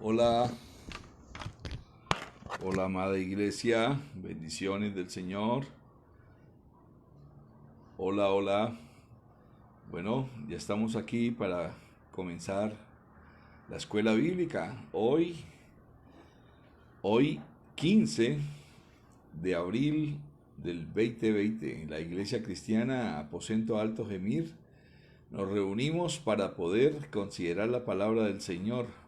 Hola, hola amada iglesia, bendiciones del Señor. Hola, hola. Bueno, ya estamos aquí para comenzar la escuela bíblica. Hoy 15 de abril del 2020, la iglesia cristiana Aposento Alto Gemir, nos reunimos para poder considerar la palabra del Señor.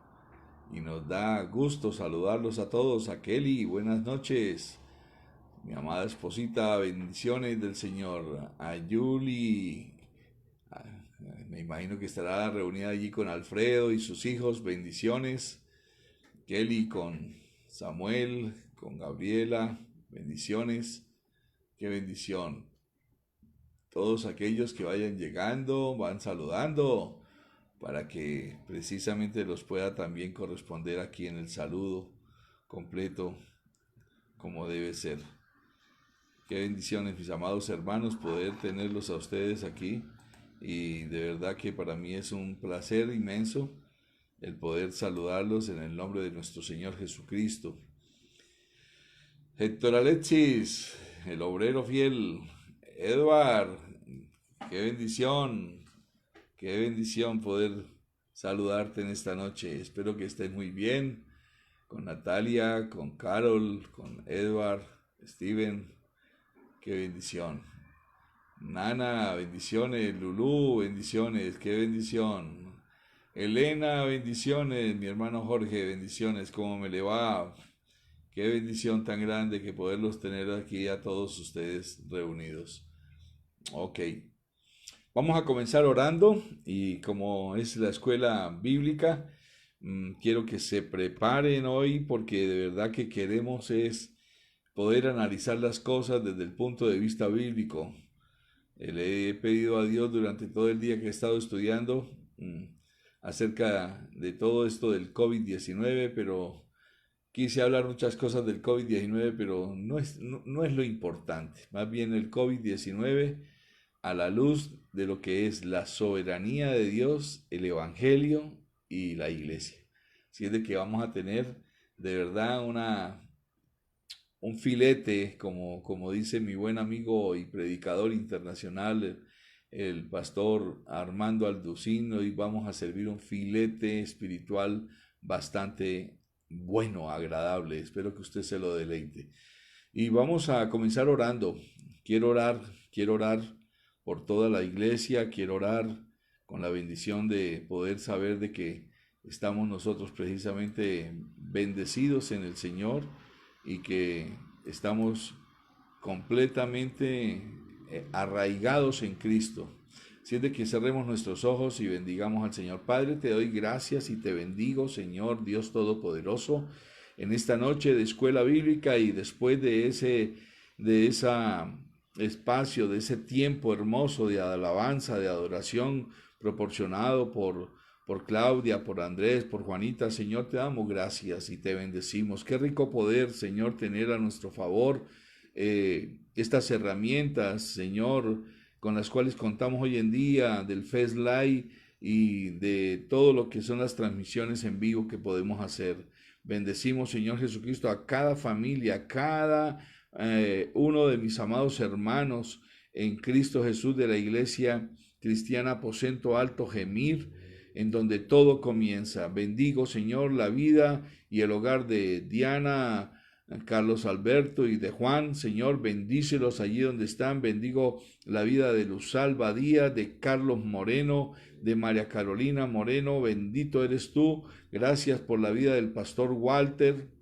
Y nos da gusto saludarlos a todos. A Kelly, buenas noches. Mi amada esposita, bendiciones del Señor. A Julie, a- me imagino que estará reunida allí con Alfredo y sus hijos, bendiciones. Kelly con Samuel, con Gabriela, bendiciones. Qué bendición. Todos aquellos que vayan llegando, van saludando, para que precisamente los pueda también corresponder aquí en el saludo completo, como debe ser. Qué bendiciones, mis amados hermanos, poder tenerlos a ustedes aquí. Y de verdad que para mí es un placer inmenso el poder saludarlos en el nombre de nuestro Señor Jesucristo. Héctor Alexis, el obrero fiel. Edward, qué bendición poder saludarte en esta noche. Espero que estés muy bien con Natalia, con Carol, con Edward, Steven. Qué bendición. Nana, bendiciones. Lulú, bendiciones. Qué bendición. Elena, bendiciones. Mi hermano Jorge, bendiciones. ¿Cómo me le va? Qué bendición tan grande que poderlos tener aquí a todos ustedes reunidos. Ok. Vamos a comenzar orando y como es la escuela bíblica, quiero que se preparen hoy porque de verdad que queremos es poder analizar las cosas desde el punto de vista bíblico. Le he pedido a Dios durante todo el día que he estado estudiando acerca de todo esto del COVID-19, pero quise hablar muchas cosas del COVID-19, pero no es lo importante. Más bien el COVID-19 a la luz de lo que es la soberanía de Dios, el Evangelio y la iglesia. Así es de que vamos a tener de verdad un filete, como dice mi buen amigo y predicador internacional, el pastor Armando Alducino, y vamos a servir un filete espiritual bastante bueno, agradable. Espero que usted se lo deleite. Y vamos a comenzar orando. Quiero orar por toda la iglesia, quiero orar con la bendición de poder saber de que estamos nosotros precisamente bendecidos en el Señor y que estamos completamente arraigados en Cristo. Siente que cerremos nuestros ojos y bendigamos al Señor. Padre, te doy gracias y te bendigo, Señor Dios Todopoderoso, en esta noche de escuela bíblica y después de esa espacio, de ese tiempo hermoso de alabanza, de adoración proporcionado por Claudia, por Andrés, por Juanita. Señor, te damos gracias y te bendecimos. Qué rico poder, Señor, tener a nuestro favor estas herramientas, Señor, con las cuales contamos hoy en día, del Face Live y de todo lo que son las transmisiones en vivo que podemos hacer. Bendecimos, Señor Jesucristo, a cada familia, a cada uno de mis amados hermanos en Cristo Jesús de la Iglesia Cristiana Aposento Alto Gemir, en donde todo comienza. Bendigo, Señor, la vida y el hogar de Diana, Carlos Alberto y de Juan. Señor, bendícelos allí donde están. Bendigo la vida de Luzalba Díaz, de Carlos Moreno, de María Carolina Moreno. Bendito eres tú. Gracias por la vida del pastor Walter.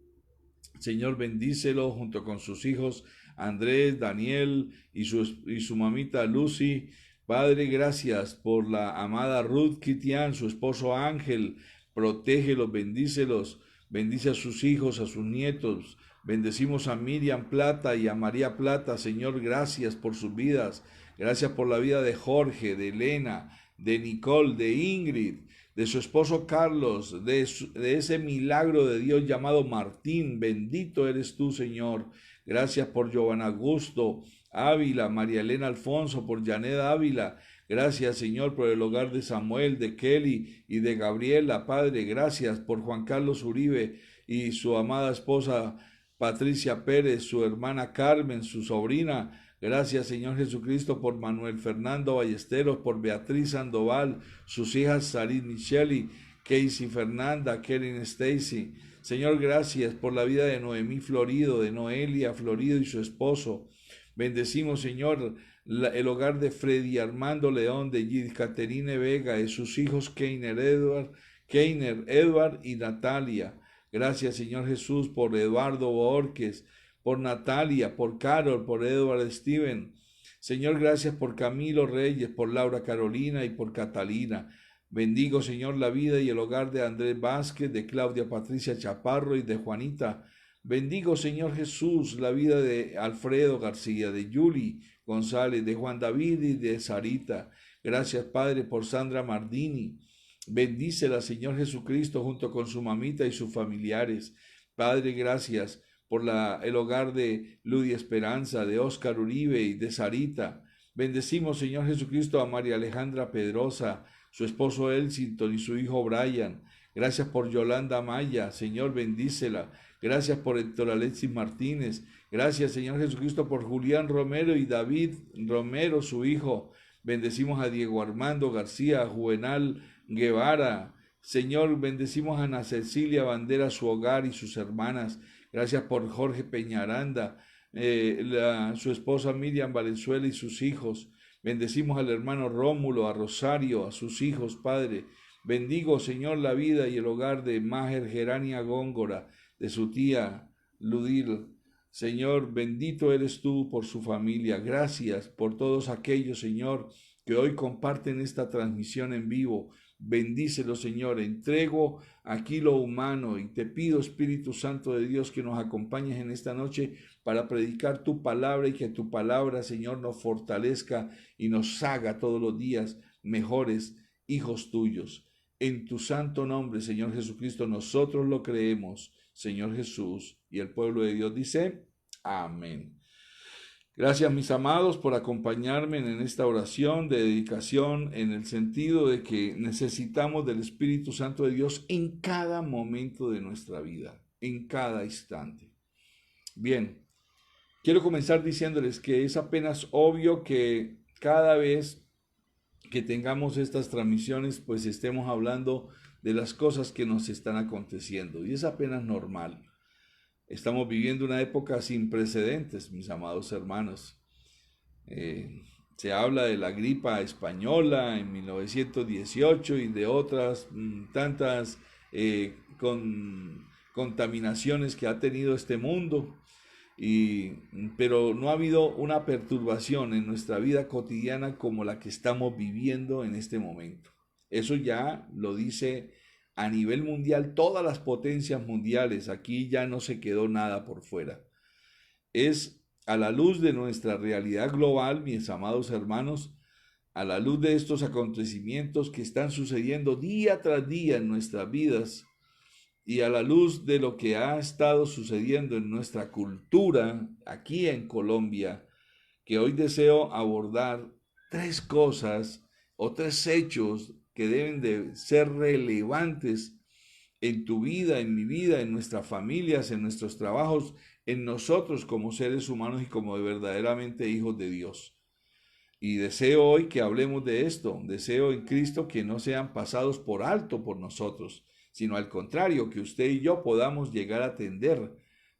Señor, bendícelo junto con sus hijos Andrés, Daniel y su mamita Lucy. Padre, gracias por la amada Ruth Kitian, su esposo Ángel. Protégelos, bendícelos. Bendice a sus hijos, a sus nietos. Bendecimos a Miriam Plata y a María Plata. Señor, gracias por sus vidas. Gracias por la vida de Jorge, de Elena, de Nicole, de Ingrid, de su esposo Carlos, de ese milagro de Dios llamado Martín. Bendito eres tú, Señor. Gracias por Giovanna Augusto Ávila, María Elena Alfonso, por Janet Ávila. Gracias, Señor, por el hogar de Samuel, de Kelly y de Gabriela, Padre. Gracias por Juan Carlos Uribe y su amada esposa Patricia Pérez, su hermana Carmen, su sobrina. Gracias, Señor Jesucristo, por Manuel Fernando Ballesteros, por Beatriz Sandoval, sus hijas Sarit Micheli, Casey Fernanda, Karen Stacy. Señor, gracias por la vida de Noemí Florido, de Noelia Florido y su esposo. Bendecimos, Señor, el hogar de Freddy Armando León, de Gid Caterine Vega, de sus hijos Keiner Edward y Natalia. Gracias, Señor Jesús, por Eduardo Borges, por Natalia, por Carol, por Edward Steven. Señor, gracias por Camilo Reyes, por Laura Carolina y por Catalina. Bendigo, Señor, la vida y el hogar de Andrés Vázquez, de Claudia Patricia Chaparro y de Juanita. Bendigo, Señor Jesús, la vida de Alfredo García, de Yuli González, de Juan David y de Sarita. Gracias, Padre, por Sandra Mardini. Bendícela, Señor Jesucristo, junto con su mamita y sus familiares. Padre, gracias por el hogar de Ludia Esperanza, de Óscar Uribe y de Sarita. Bendecimos, Señor Jesucristo, a María Alejandra Pedrosa, su esposo Elsinton y su hijo Brian. Gracias por Yolanda Maya, Señor, bendícela. Gracias por Héctor Alexis Martínez. Gracias, Señor Jesucristo, por Julián Romero y David Romero, su hijo. Bendecimos a Diego Armando García, a Juvenal Guevara. Señor, bendecimos a Ana Cecilia Bandera, su hogar y sus hermanas. Gracias por Jorge Peñaranda, su esposa Miriam Valenzuela y sus hijos. Bendecimos al hermano Rómulo, a Rosario, a sus hijos, Padre. Bendigo, Señor, la vida y el hogar de Máger Gerania Góngora, de su tía Ludil. Señor, bendito eres tú por su familia. Gracias por todos aquellos, Señor, que hoy comparten esta transmisión en vivo. Bendícelo, Señor. Entrego aquí lo humano y te pido, Espíritu Santo de Dios, que nos acompañes en esta noche para predicar tu palabra y que tu palabra, Señor, nos fortalezca y nos haga todos los días mejores hijos tuyos. En tu santo nombre, Señor Jesucristo, nosotros lo creemos, Señor Jesús, y el pueblo de Dios dice, amén. Gracias, mis amados, por acompañarme en esta oración de dedicación, en el sentido de que necesitamos del Espíritu Santo de Dios en cada momento de nuestra vida, en cada instante. Bien, quiero comenzar diciéndoles que es apenas obvio que cada vez que tengamos estas transmisiones, pues estemos hablando de las cosas que nos están aconteciendo, y es apenas normal. Estamos viviendo una época sin precedentes, mis amados hermanos. Se habla de la gripa española en 1918 y de otras tantas contaminaciones que ha tenido este mundo, pero no ha habido una perturbación en nuestra vida cotidiana como la que estamos viviendo en este momento. Eso ya lo dice a nivel mundial, todas las potencias mundiales. Aquí ya no se quedó nada por fuera. Es a la luz de nuestra realidad global, mis amados hermanos, a la luz de estos acontecimientos que están sucediendo día tras día en nuestras vidas y a la luz de lo que ha estado sucediendo en nuestra cultura aquí en Colombia, que hoy deseo abordar tres cosas o tres hechos que deben de ser relevantes en tu vida, en mi vida, en nuestras familias, en nuestros trabajos, en nosotros como seres humanos y como verdaderamente hijos de Dios. Y deseo hoy que hablemos de esto. Deseo en Cristo que no sean pasados por alto por nosotros, sino al contrario, que usted y yo podamos llegar a atender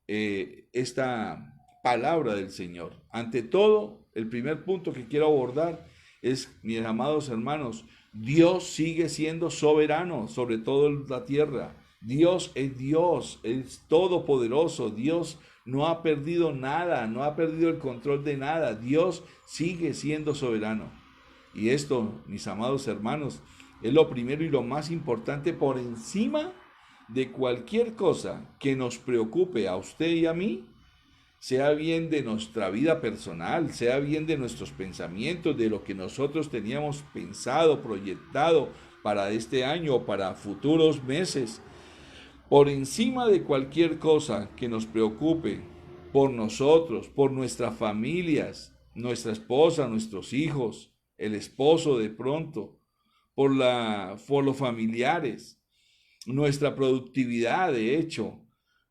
esta palabra del Señor. Ante todo, el primer punto que quiero abordar es, mis amados hermanos, Dios sigue siendo soberano sobre toda la tierra. Dios, es todopoderoso. Dios no ha perdido nada, no ha perdido el control de nada. Dios sigue siendo soberano. Y esto, mis amados hermanos, es lo primero y lo más importante por encima de cualquier cosa que nos preocupe a usted y a mí, sea bien de nuestra vida personal, sea bien de nuestros pensamientos, de lo que nosotros teníamos pensado, proyectado para este año o para futuros meses. Por encima de cualquier cosa que nos preocupe por nosotros, por nuestras familias, nuestra esposa, nuestros hijos, el esposo de pronto, por los familiares, nuestra productividad, de hecho,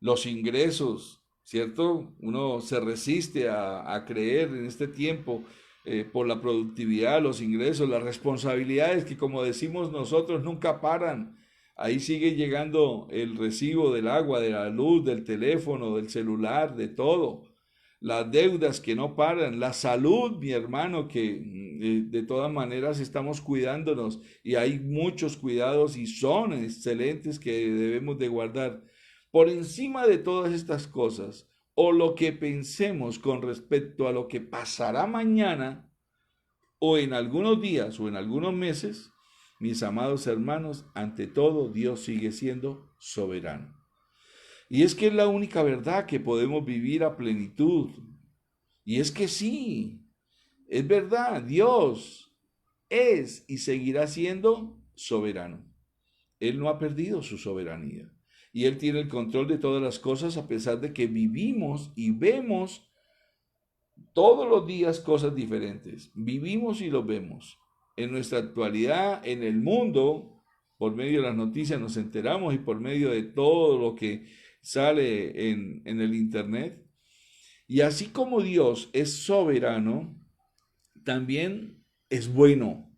los ingresos, ¿cierto? Uno se resiste a creer en este tiempo por la productividad, los ingresos, las responsabilidades que, como decimos nosotros, nunca paran. Ahí sigue llegando el recibo del agua, de la luz, del teléfono, del celular, de todo. Las deudas que no paran, la salud, mi hermano, que de todas maneras estamos cuidándonos y hay muchos cuidados y son excelentes que debemos de guardar. Por encima de todas estas cosas, o lo que pensemos con respecto a lo que pasará mañana, o en algunos días, o en algunos meses, mis amados hermanos, ante todo Dios sigue siendo soberano. Y es que es la única verdad que podemos vivir a plenitud. Y es que sí, es verdad, Dios es y seguirá siendo soberano. Él no ha perdido su soberanía. Y Él tiene el control de todas las cosas a pesar de que vivimos y vemos todos los días cosas diferentes. Vivimos y lo vemos. En nuestra actualidad, en el mundo, por medio de las noticias nos enteramos y por medio de todo lo que sale en el internet. Y así como Dios es soberano, también es bueno.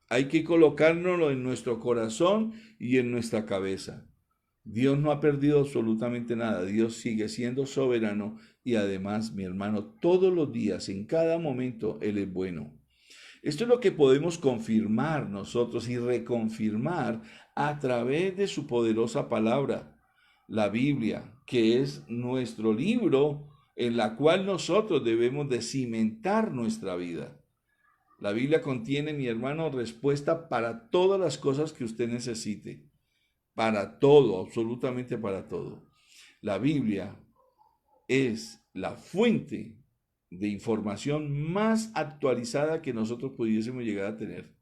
Hay que colocárnoslo en nuestro corazón y en nuestra cabeza. Dios no ha perdido absolutamente nada. Dios sigue siendo soberano y además, mi hermano, todos los días, en cada momento, Él es bueno. Esto es lo que podemos confirmar nosotros y reconfirmar a través de su poderosa palabra, la Biblia, que es nuestro libro en la cual nosotros debemos de cimentar nuestra vida. La Biblia contiene, mi hermano, respuesta para todas las cosas que usted necesite. Para todo, absolutamente para todo. La Biblia es la fuente de información más actualizada que nosotros pudiésemos llegar a tener.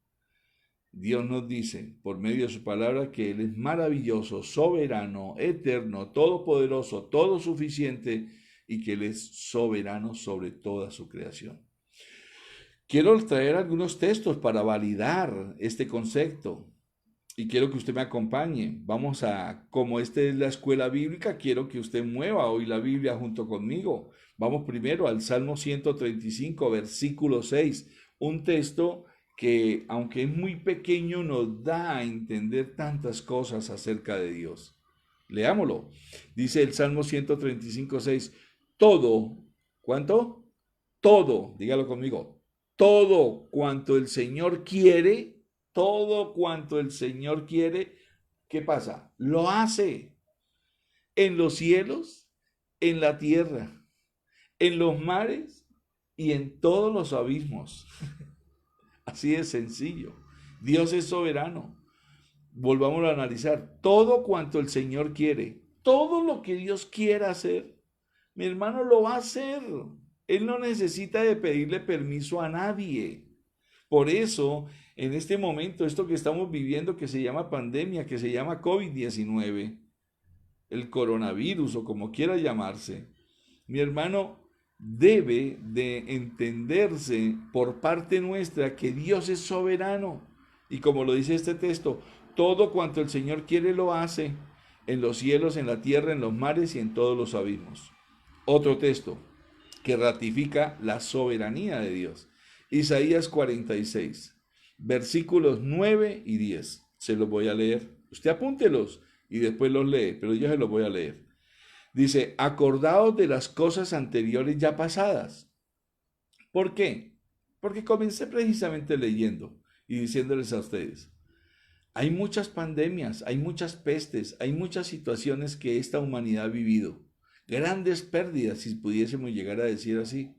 Dios nos dice, por medio de su palabra, que Él es maravilloso, soberano, eterno, todopoderoso, todo suficiente y que Él es soberano sobre toda su creación. Quiero traer algunos textos para validar este concepto y quiero que usted me acompañe. Vamos a, como esta es la escuela bíblica, quiero que usted mueva hoy la Biblia junto conmigo. Vamos primero al Salmo 135, versículo 6, un texto que, aunque es muy pequeño, nos da a entender tantas cosas acerca de Dios. Leámoslo. Dice el Salmo 135, 6, todo, ¿cuánto? Todo, dígalo conmigo, todo cuanto el Señor quiere, todo cuanto el Señor quiere, ¿qué pasa? Lo hace en los cielos, en la tierra, en los mares y en todos los abismos. Así de sencillo. Dios es soberano. Volvámoslo a analizar. Todo cuanto el Señor quiere, todo lo que Dios quiera hacer, mi hermano lo va a hacer. Él no necesita de pedirle permiso a nadie. Por eso, en este momento, esto que estamos viviendo, que se llama pandemia, que se llama COVID-19, el coronavirus o como quiera llamarse, mi hermano, debe de entenderse por parte nuestra que Dios es soberano. Y como lo dice este texto, todo cuanto el Señor quiere lo hace, en los cielos, en la tierra, en los mares y en todos los abismos. Otro texto que ratifica la soberanía de Dios. Isaías 46, versículos 9 y 10. Se los voy a leer. Usted apúntelos y después los lee, pero yo se los voy a leer. Dice, acordaos de las cosas anteriores ya pasadas. ¿Por qué? Porque comencé precisamente leyendo y diciéndoles a ustedes, hay muchas pandemias, hay muchas pestes, hay muchas situaciones que esta humanidad ha vivido. Grandes pérdidas, si pudiésemos llegar a decir así.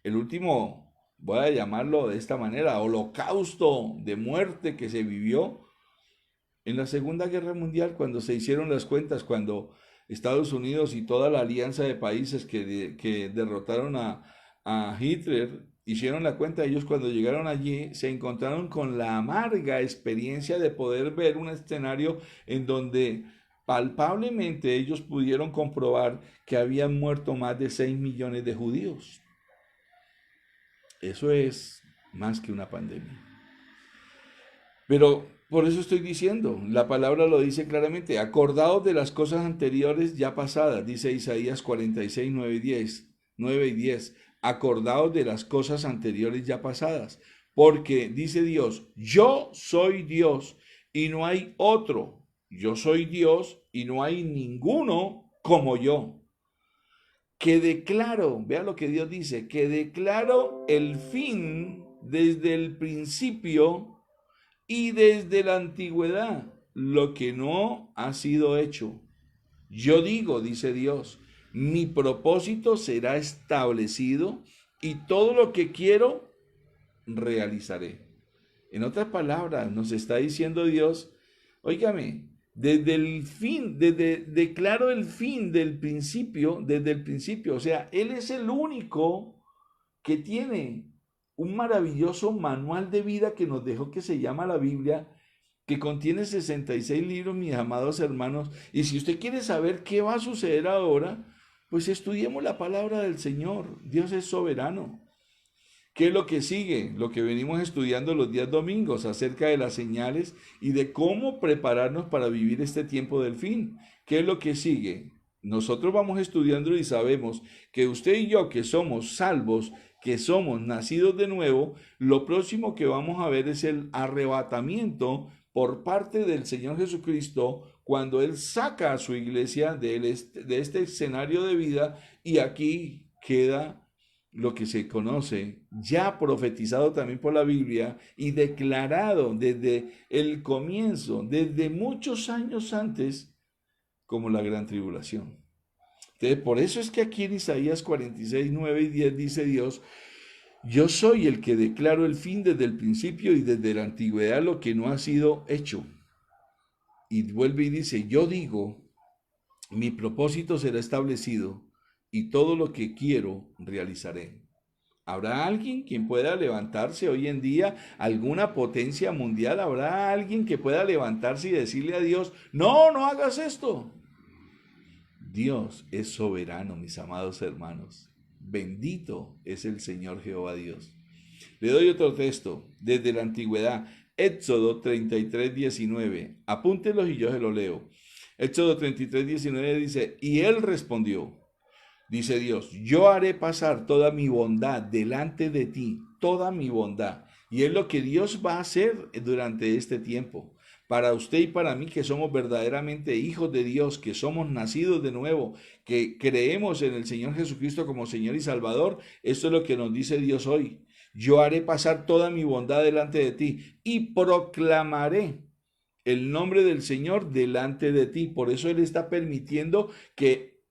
El último, voy a llamarlo de esta manera, holocausto de muerte que se vivió en la Segunda Guerra Mundial, cuando se hicieron las cuentas, cuando Estados Unidos y toda la alianza de países que derrotaron a Hitler, hicieron la cuenta. Ellos cuando llegaron allí se encontraron con la amarga experiencia de poder ver un escenario en donde palpablemente ellos pudieron comprobar que habían muerto más de 6 millones de judíos. Eso es más que una pandemia. Pero por eso estoy diciendo, la palabra lo dice claramente, acordaos de las cosas anteriores ya pasadas, dice Isaías 46, 9 y 10, acordaos de las cosas anteriores ya pasadas, porque dice Dios, yo soy Dios y no hay otro, yo soy Dios y no hay ninguno como yo, que declaro, vea lo que Dios dice, que declaro el fin desde el principio y desde la antigüedad, lo que no ha sido hecho. Yo digo, dice Dios, mi propósito será establecido y todo lo que quiero realizaré. En otras palabras, nos está diciendo Dios, óigame, desde el fin, declaro el fin del principio, desde el principio, o sea, Él es el único que tiene un maravilloso manual de vida que nos dejó, que se llama la Biblia, que contiene 66 libros, mis amados hermanos. Y si usted quiere saber qué va a suceder ahora, pues estudiemos la palabra del Señor. Dios es soberano. ¿Qué es lo que sigue? Lo que venimos estudiando los días domingos acerca de las señales y de cómo prepararnos para vivir este tiempo del fin. ¿Qué es lo que sigue? Nosotros vamos estudiando y sabemos que usted y yo, que somos salvos, que somos nacidos de nuevo, lo próximo que vamos a ver es el arrebatamiento por parte del Señor Jesucristo cuando Él saca a su iglesia de este escenario de vida, y aquí queda lo que se conoce, ya profetizado también por la Biblia y declarado desde el comienzo, desde muchos años antes, como la gran tribulación. Entonces, por eso es que aquí en Isaías 46, 9 y 10 dice Dios, yo soy el que declaro el fin desde el principio y desde la antigüedad lo que no ha sido hecho. Y vuelve y dice, yo digo, mi propósito será establecido y todo lo que quiero realizaré. ¿Habrá alguien quien pueda levantarse hoy en día, alguna potencia mundial? ¿Habrá alguien que pueda levantarse y decirle a Dios, no, no hagas esto? Dios es soberano, mis amados hermanos. Bendito es el Señor Jehová Dios. Le doy otro texto desde la antigüedad, Éxodo 33, 19. Apúntenlo y yo se lo leo. Éxodo 33, 19 dice, y él respondió, dice Dios, yo haré pasar toda mi bondad delante de ti, toda mi bondad. Y es lo que Dios va a hacer durante este tiempo. Para usted y para mí, que somos verdaderamente hijos de Dios, que somos nacidos de nuevo, que creemos en el Señor Jesucristo como Señor y Salvador, esto es lo que nos dice Dios hoy. Yo haré pasar toda mi bondad delante de ti y proclamaré el nombre del Señor delante de ti. Por eso Él está permitiendo que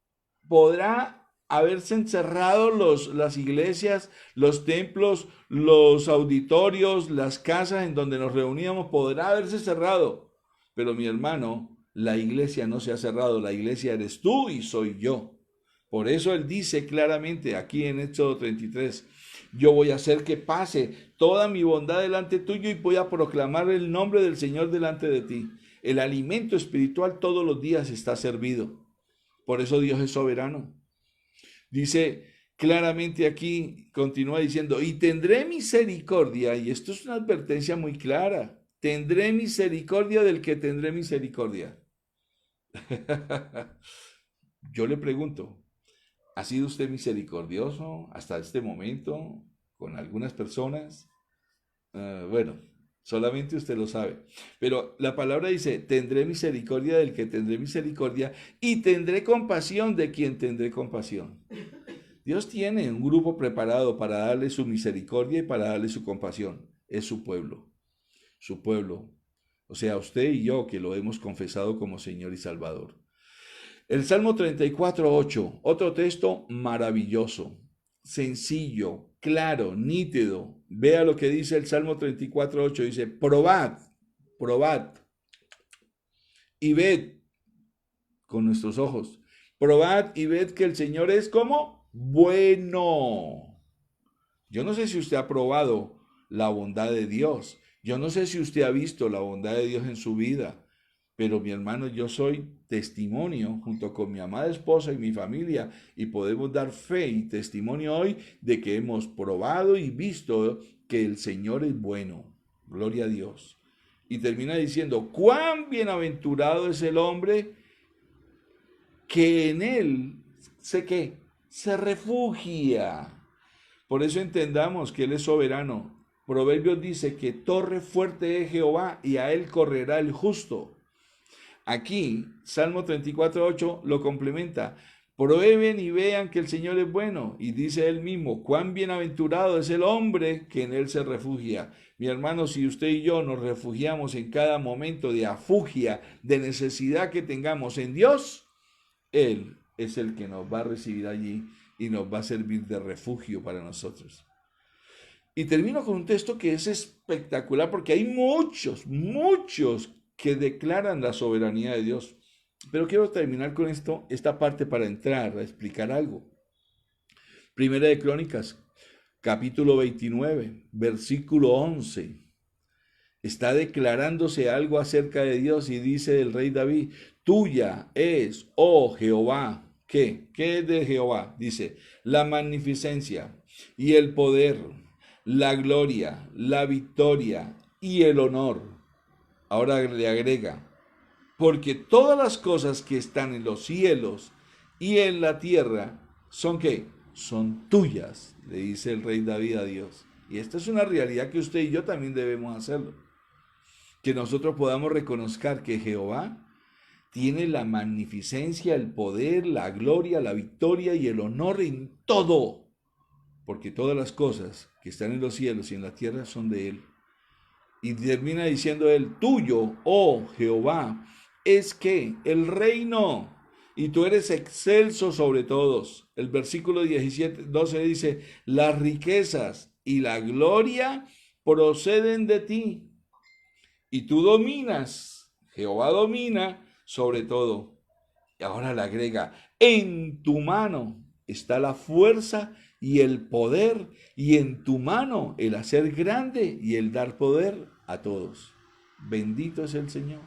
podrá haberse encerrado las iglesias, los templos, los auditorios, las casas en donde nos reuníamos, podrá haberse cerrado. Pero mi hermano, la iglesia no se ha cerrado, la iglesia eres tú y soy yo. Por eso Él dice claramente aquí en Éxodo 33, yo voy a hacer que pase toda mi bondad delante tuyo y voy a proclamar el nombre del Señor delante de ti. El alimento espiritual todos los días está servido. Por eso Dios es soberano. Dice claramente aquí, continúa diciendo, y tendré misericordia, y esto es una advertencia muy clara, tendré misericordia del que tendré misericordia. Yo le pregunto, ¿ha sido usted misericordioso hasta este momento con algunas personas? Bueno, solamente usted lo sabe. Pero la palabra dice, tendré misericordia del que tendré misericordia y tendré compasión de quien tendré compasión. Dios tiene un grupo preparado para darle su misericordia y para darle su compasión. Es su pueblo. Su pueblo. O sea, usted y yo que lo hemos confesado como Señor y Salvador. El Salmo 34, 8. Otro texto maravilloso. Sencillo, claro, nítido. Vea lo que dice el Salmo 34, 8. Dice, probad y ved con nuestros ojos. Probad y ved que el Señor es como bueno. Yo no sé si usted ha probado la bondad de Dios. Yo no sé si usted ha visto la bondad de Dios en su vida. Pero mi hermano, yo soy testimonio junto con mi amada esposa y mi familia y podemos dar fe y testimonio hoy de que hemos probado y visto que el Señor es bueno. Gloria a Dios. Y termina diciendo, cuán bienaventurado es el hombre que en él se refugia. Por eso entendamos que Él es soberano. Proverbios dice que torre fuerte es Jehová y a Él correrá el justo. Aquí, Salmo 34:8 lo complementa. Prueben y vean que el Señor es bueno. Y dice Él mismo, cuán bienaventurado es el hombre que en Él se refugia. Mi hermano, si usted y yo nos refugiamos en cada momento de afugia, de necesidad que tengamos en Dios, Él es el que nos va a recibir allí y nos va a servir de refugio para nosotros. Y termino con un texto que es espectacular porque hay muchos que declaran la soberanía de Dios. Pero quiero terminar con esta parte para entrar a explicar algo. Primera de Crónicas, capítulo 29, versículo 11. Está declarándose algo acerca de Dios y dice el rey David, tuya es, oh Jehová. ¿Qué? ¿Qué es de Jehová? Dice, la magnificencia y el poder, la gloria, la victoria y el honor. Ahora le agrega, porque todas las cosas que están en los cielos y en la tierra son ¿qué? Son tuyas, le dice el rey David a Dios. Y esta es una realidad que usted y yo también debemos hacerlo. Que nosotros podamos reconocer que Jehová tiene la magnificencia, el poder, la gloria, la victoria y el honor en todo. Porque todas las cosas que están en los cielos y en la tierra son de Él. Y termina diciendo Él, tuyo, oh Jehová, es que el reino, y tú eres excelso sobre todos. El versículo 12 dice, las riquezas y la gloria proceden de ti. Y tú dominas, Jehová domina sobre todo. Y ahora le agrega, en tu mano está la fuerza y el poder, y en tu mano el hacer grande y el dar poder a todos. Bendito es el Señor.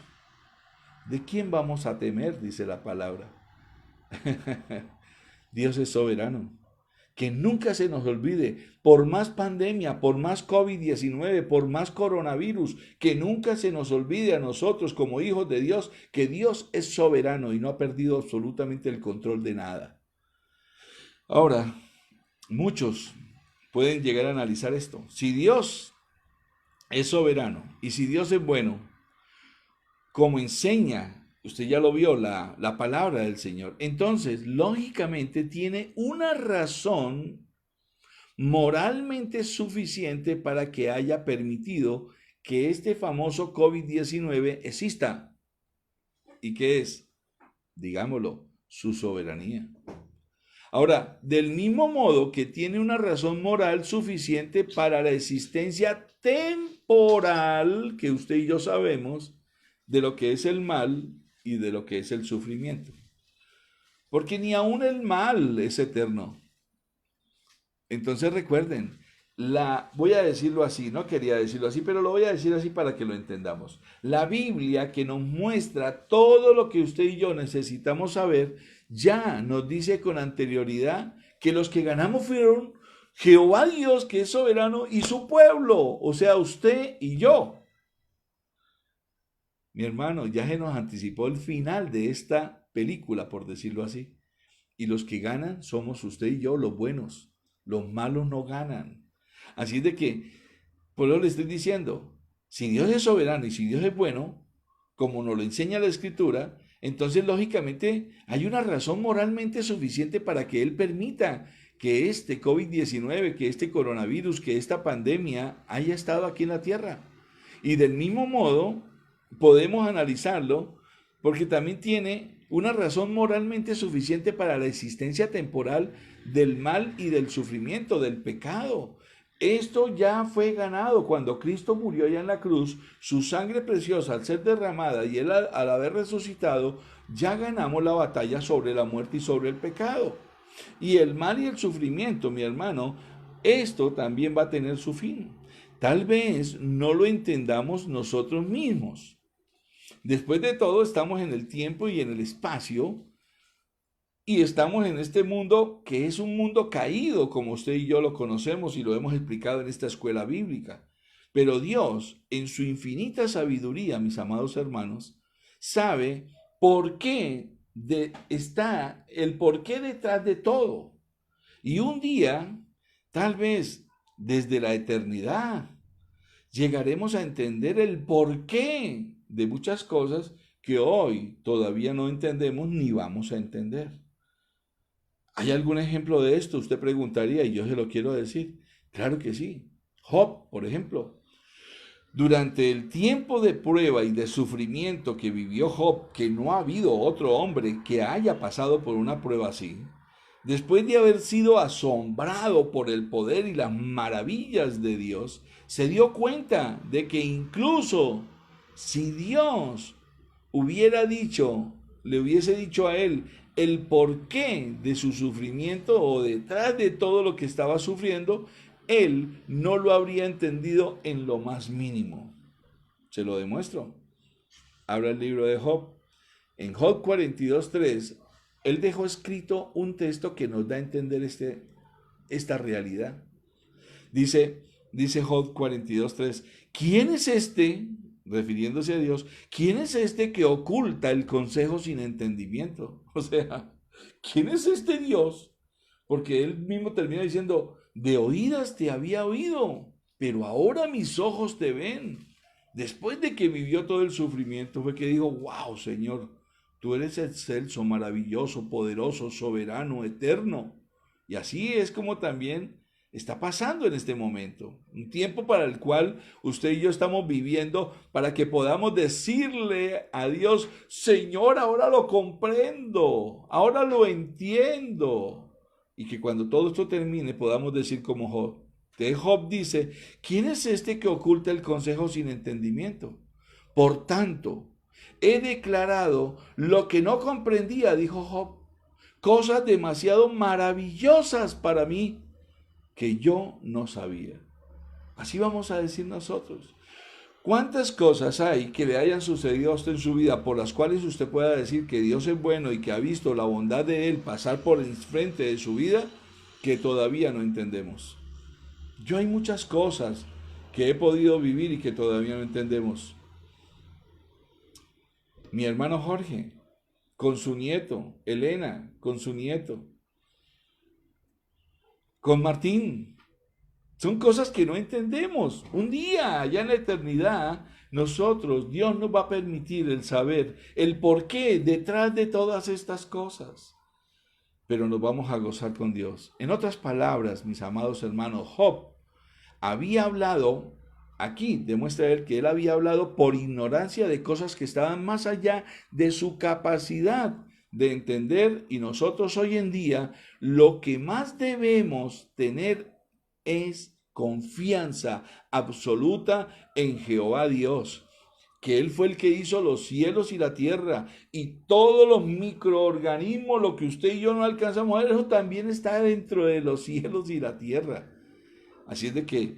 ¿De quién vamos a temer? Dice la palabra. Dios es soberano. Que nunca se nos olvide, por más pandemia, por más COVID-19, por más coronavirus, que nunca se nos olvide a nosotros como hijos de Dios, que Dios es soberano y no ha perdido absolutamente el control de nada. Ahora, muchos pueden llegar a analizar esto. Si Dios es soberano y si Dios es bueno, como enseña, usted ya lo vio, la palabra del Señor, entonces, lógicamente, tiene una razón moralmente suficiente para que haya permitido que este famoso COVID-19 exista. ¿Y qué es? Digámoslo, su soberanía. Ahora, del mismo modo que tiene una razón moral suficiente para la existencia temporal, que usted y yo sabemos, de lo que es el mal y de lo que es el sufrimiento. Porque ni aún el mal es eterno. Entonces recuerden, voy a decirlo así, no quería decirlo así, pero lo voy a decir así para que lo entendamos. La Biblia, que nos muestra todo lo que usted y yo necesitamos saber, ya nos dice con anterioridad que los que ganamos fueron Jehová Dios, que es soberano, y su pueblo, o sea, usted y yo. Mi hermano, ya se nos anticipó el final de esta película, por decirlo así. Y los que ganan somos usted y yo, los buenos. Los malos no ganan. Así es de que, por eso le estoy diciendo, si Dios es soberano y si Dios es bueno, como nos lo enseña la Escritura, entonces lógicamente hay una razón moralmente suficiente para que Él permita que este COVID-19, que este coronavirus, que esta pandemia haya estado aquí en la tierra. Y del mismo modo, podemos analizarlo porque también tiene una razón moralmente suficiente para la existencia temporal del mal y del sufrimiento, del pecado. Esto ya fue ganado cuando Cristo murió allá en la cruz, su sangre preciosa al ser derramada y Él al haber resucitado, ya ganamos la batalla sobre la muerte y sobre el pecado. Y el mal y el sufrimiento, mi hermano, esto también va a tener su fin. Tal vez no lo entendamos nosotros mismos. Después de todo, estamos en el tiempo y en el espacio y estamos en este mundo que es un mundo caído, como usted y yo lo conocemos y lo hemos explicado en esta escuela bíblica. Pero Dios, en su infinita sabiduría, mis amados hermanos, sabe por qué está el por qué detrás de todo. Y un día, tal vez desde la eternidad, llegaremos a entender el porqué de muchas cosas que hoy todavía no entendemos ni vamos a entender. ¿Hay algún ejemplo de esto? Usted preguntaría y yo se lo quiero decir. Claro que sí. Job, por ejemplo. Durante el tiempo de prueba y de sufrimiento que vivió Job, que no ha habido otro hombre que haya pasado por una prueba así, después de haber sido asombrado por el poder y las maravillas de Dios, se dio cuenta de que incluso si Dios le hubiese dicho a él el porqué de su sufrimiento o detrás de todo lo que estaba sufriendo, él no lo habría entendido en lo más mínimo. Se lo demuestro. Habla el libro de Job. En Job 42:3, él dejó escrito un texto que nos da a entender esta realidad. Dice Job 42:3, ¿quién es este, refiriéndose a Dios, quién es este que oculta el consejo sin entendimiento? O sea, ¿quién es este Dios? Porque él mismo termina diciendo, de oídas te había oído, pero ahora mis ojos te ven. Después de que vivió todo el sufrimiento fue que dijo, wow, Señor, tú eres excelso, maravilloso, poderoso, soberano, eterno. Y así es como también está pasando en este momento. Un tiempo para el cual usted y yo estamos viviendo para que podamos decirle a Dios, Señor, ahora lo comprendo, ahora lo entiendo. Y que cuando todo esto termine podamos decir como Job. Job dice, ¿quién es este que oculta el consejo sin entendimiento? Por tanto, he declarado lo que no comprendía, dijo Job, cosas demasiado maravillosas para mí que yo no sabía. Así vamos a decir nosotros. ¿Cuántas cosas hay que le hayan sucedido a usted en su vida por las cuales usted pueda decir que Dios es bueno y que ha visto la bondad de Él pasar por enfrente de su vida que todavía no entendemos? Yo hay muchas cosas que he podido vivir y que todavía no entendemos. Mi hermano Jorge, con su nieto, Elena, con su nieto, con Martín. Son cosas que no entendemos. Un día, allá en la eternidad, Dios nos va a permitir el saber el porqué detrás de todas estas cosas. Pero nos vamos a gozar con Dios. En otras palabras, mis amados hermanos, Job había hablado, aquí demuestra él que él había hablado por ignorancia de cosas que estaban más allá de su capacidad de entender, y nosotros hoy en día lo que más debemos tener es confianza absoluta en Jehová Dios, que Él fue el que hizo los cielos y la tierra y todos los microorganismos, lo que usted y yo no alcanzamos a ver, eso también está dentro de los cielos y la tierra. Así es de que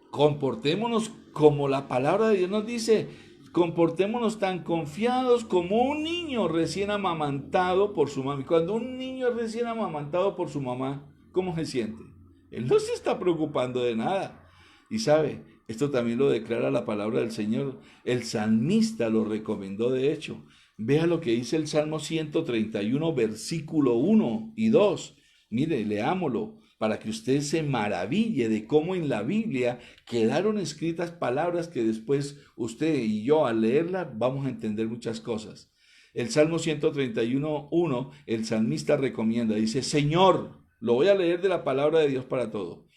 comportémonos como la palabra de Dios nos dice, comportémonos tan confiados como un niño recién amamantado por su mamá. Y cuando un niño es recién amamantado por su mamá, ¿cómo se siente? Él no se está preocupando de nada. Y sabe, esto también lo declara la palabra del Señor. El salmista lo recomendó de hecho. Vea lo que dice el Salmo 131, versículo 1 y 2. Mire, leámoslo para que usted se maraville de cómo en la Biblia quedaron escritas palabras que después usted y yo al leerlas vamos a entender muchas cosas. El Salmo 131:1, el salmista recomienda, dice, Señor, lo voy a leer de la palabra de Dios para todo.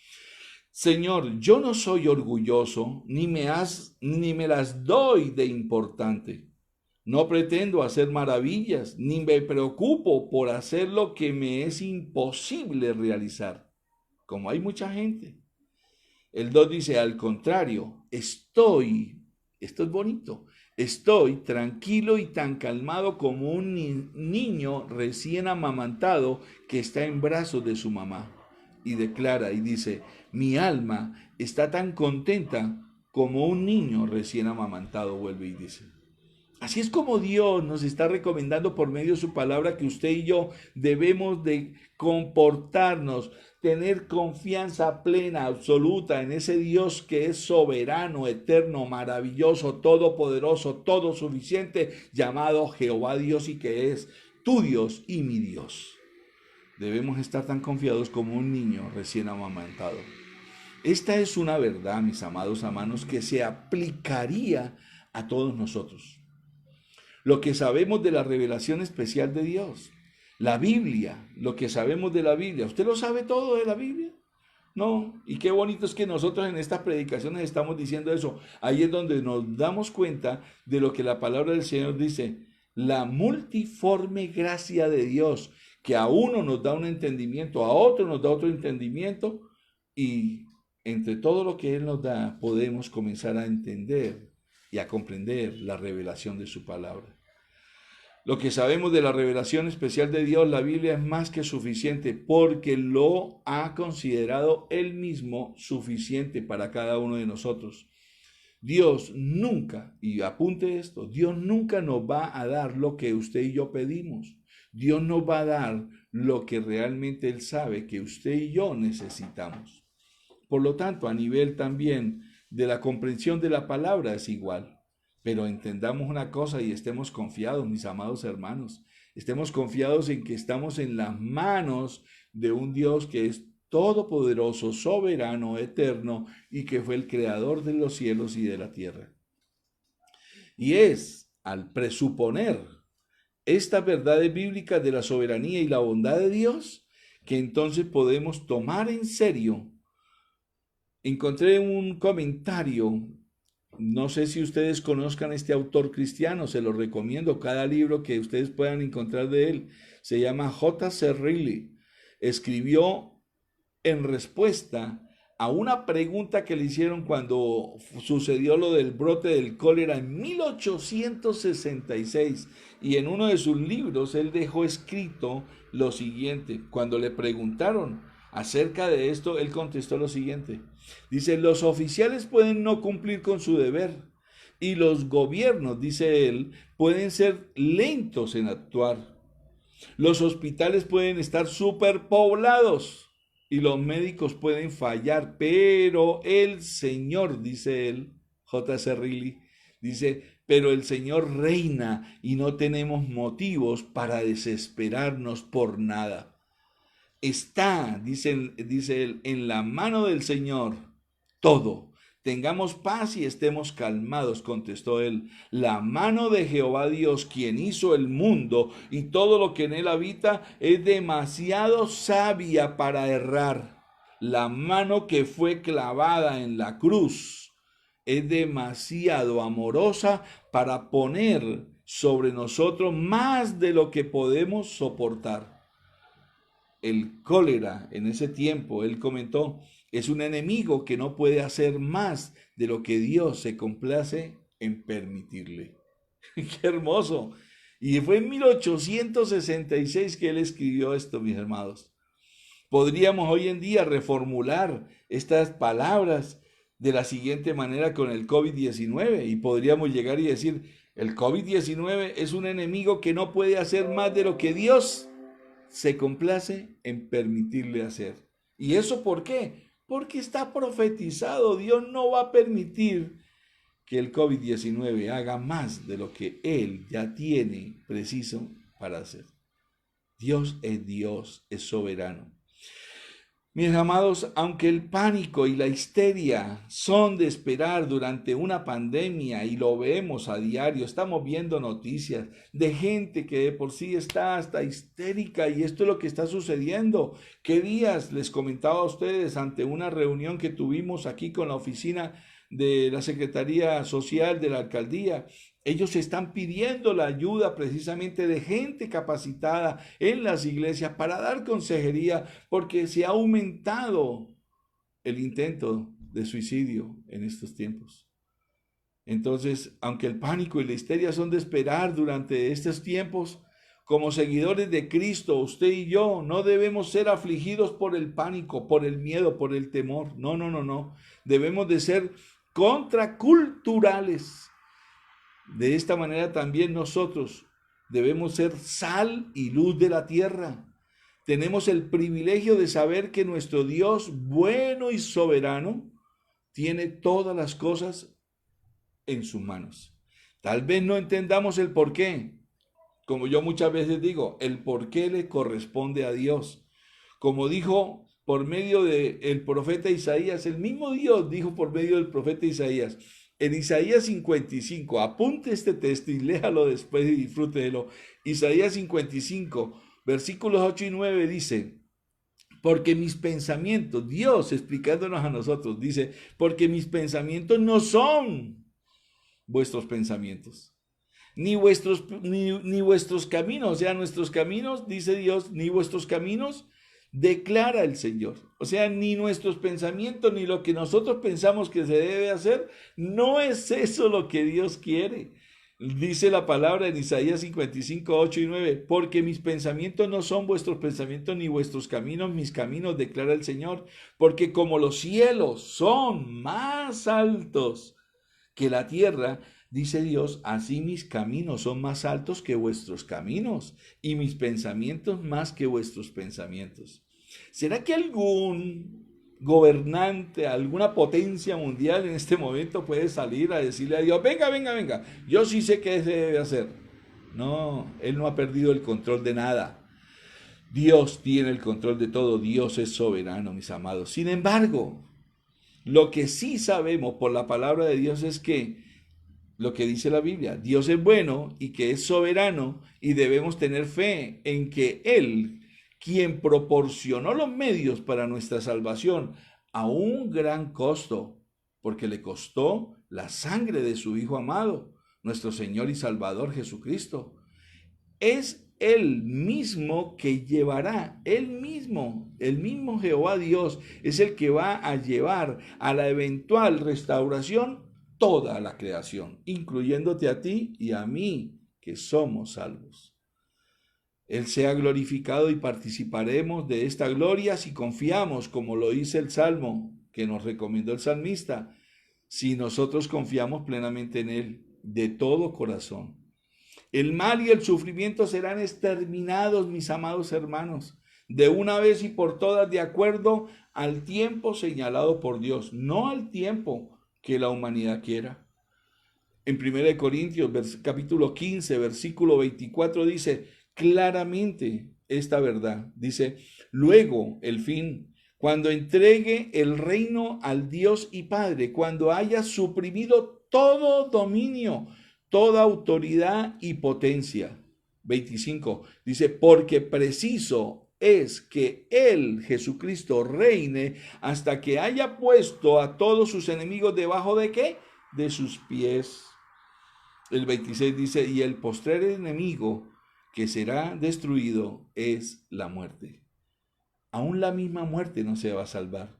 Señor, yo no soy orgulloso, ni me las doy de importante. No pretendo hacer maravillas, ni me preocupo por hacer lo que me es imposible realizar, como hay mucha gente. El 2 dice, al contrario, esto es bonito, estoy tranquilo y tan calmado como un niño recién amamantado que está en brazos de su mamá. Y declara y dice, mi alma está tan contenta como un niño recién amamantado, vuelve y dice. Así es como Dios nos está recomendando por medio de su palabra que usted y yo debemos de comportarnos, tener confianza plena, absoluta en ese Dios que es soberano, eterno, maravilloso, todopoderoso, todo suficiente, llamado Jehová Dios y que es tu Dios y mi Dios. Debemos estar tan confiados como un niño recién amamantado. Esta es una verdad, mis amados hermanos, que se aplicaría a todos nosotros. Lo que sabemos de la revelación especial de Dios, la Biblia, lo que sabemos de la Biblia. ¿Usted lo sabe todo de la Biblia? No, y qué bonito es que nosotros en estas predicaciones estamos diciendo eso. Ahí es donde nos damos cuenta de lo que la palabra del Señor dice. La multiforme gracia de Dios, que a uno nos da un entendimiento, a otro nos da otro entendimiento, y entre todo lo que Él nos da, podemos comenzar a entender y a comprender la revelación de su palabra. Lo que sabemos de la revelación especial de Dios, la Biblia es más que suficiente porque lo ha considerado Él mismo suficiente para cada uno de nosotros. Dios nunca, y apunte esto, Dios nunca nos va a dar lo que usted y yo pedimos. Dios nos va a dar lo que realmente Él sabe que usted y yo necesitamos. Por lo tanto, a nivel también de la comprensión de la palabra es igual. Pero entendamos una cosa y estemos confiados, mis amados hermanos. Estemos confiados en que estamos en las manos de un Dios que es todopoderoso, soberano, eterno y que fue el creador de los cielos y de la tierra. Y es al presuponer estas verdades bíblicas de la soberanía y la bondad de Dios que entonces podemos tomar en serio. Encontré un comentario. No sé si ustedes conozcan a este autor cristiano, se lo recomiendo. Cada libro que ustedes puedan encontrar de él se llama J.C. Riley. Escribió en respuesta a una pregunta que le hicieron cuando sucedió lo del brote del cólera en 1866. Y en uno de sus libros él dejó escrito lo siguiente. Cuando le preguntaron acerca de esto, él contestó lo siguiente. Dice, los oficiales pueden no cumplir con su deber y los gobiernos, dice él, pueden ser lentos en actuar. Los hospitales pueden estar superpoblados y los médicos pueden fallar, pero el Señor, dice él, J.C. Riley, dice, pero el Señor reina y no tenemos motivos para desesperarnos por nada. Está, dice él, en la mano del Señor todo. Tengamos paz y estemos calmados, contestó él. La mano de Jehová Dios, quien hizo el mundo y todo lo que en él habita, es demasiado sabia para errar. La mano que fue clavada en la cruz es demasiado amorosa para poner sobre nosotros más de lo que podemos soportar. El cólera en ese tiempo, él comentó, es un enemigo que no puede hacer más de lo que Dios se complace en permitirle. ¡Qué hermoso! Y fue en 1866 que él escribió esto, mis hermanos. Podríamos hoy en día reformular estas palabras de la siguiente manera con el COVID-19 y podríamos llegar y decir, el COVID-19 es un enemigo que no puede hacer más de lo que Dios se complace en permitirle hacer. ¿Y eso por qué? Porque está profetizado. Dios no va a permitir que el COVID-19 haga más de lo que Él ya tiene preciso para hacer. Dios, es soberano. Mis amados, aunque el pánico y la histeria son de esperar durante una pandemia y lo vemos a diario, estamos viendo noticias de gente que de por sí está hasta histérica y esto es lo que está sucediendo. ¿Qué días les comentaba a ustedes ante una reunión que tuvimos aquí con la oficina de la Secretaría Social de la Alcaldía? Ellos están pidiendo la ayuda precisamente de gente capacitada en las iglesias para dar consejería porque se ha aumentado el intento de suicidio en estos tiempos. Entonces, aunque el pánico y la histeria son de esperar durante estos tiempos, como seguidores de Cristo, usted y yo no debemos ser afligidos por el pánico, por el miedo, por el temor. No. Debemos de ser contraculturales. De esta manera también nosotros debemos ser sal y luz de la tierra. Tenemos el privilegio de saber que nuestro Dios, bueno y soberano, tiene todas las cosas en sus manos. Tal vez no entendamos el por qué. Como yo muchas veces digo, el por qué le corresponde a Dios. Como dijo por medio del profeta Isaías, el mismo Dios dijo por medio del profeta Isaías, en Isaías 55, apunte este texto y léalo después y disfrútelo. Isaías 55, versículos 8 y 9 dice, porque mis pensamientos, Dios explicándonos a nosotros, dice, porque mis pensamientos no son vuestros pensamientos, ni vuestros caminos, o sea, nuestros caminos, dice Dios, ni vuestros caminos, declara el Señor. O sea, ni nuestros pensamientos, ni lo que nosotros pensamos que se debe hacer, no es eso lo que Dios quiere. Dice la palabra en Isaías 55, 8 y 9, porque mis pensamientos no son vuestros pensamientos, ni vuestros caminos, mis caminos, declara el Señor, porque como los cielos son más altos que la tierra, dice Dios, así mis caminos son más altos que vuestros caminos y mis pensamientos más que vuestros pensamientos. ¿Será que algún gobernante, alguna potencia mundial en este momento puede salir a decirle a Dios, venga, venga, venga, yo sí sé qué se debe hacer? No, Él no ha perdido el control de nada. Dios tiene el control de todo, Dios es soberano, mis amados. Sin embargo, lo que sí sabemos por la palabra de Dios es que lo que dice la Biblia, Dios es bueno y que es soberano y debemos tener fe en que Él, quien proporcionó los medios para nuestra salvación a un gran costo, porque le costó la sangre de su Hijo amado, nuestro Señor y Salvador Jesucristo, es Él mismo que llevará, el mismo Jehová Dios es el que va a llevar a la eventual restauración toda la creación, incluyéndote a ti y a mí, que somos salvos. Él sea glorificado y participaremos de esta gloria si confiamos, como lo dice el Salmo que nos recomendó el salmista, si nosotros confiamos plenamente en Él, de todo corazón. El mal y el sufrimiento serán exterminados, mis amados hermanos, de una vez y por todas, de acuerdo al tiempo señalado por Dios, no al tiempo que la humanidad quiera. En 1 Corintios capítulo 15, versículo 24 dice claramente esta verdad. Dice, luego el fin, cuando entregue el reino al Dios y Padre, cuando haya suprimido todo dominio, toda autoridad y potencia. 25 dice, porque preciso es que Él, Jesucristo, reine hasta que haya puesto a todos sus enemigos debajo de ¿qué? De sus pies. El 26 dice, y el postrer enemigo que será destruido es la muerte. Aún la misma muerte no se va a salvar.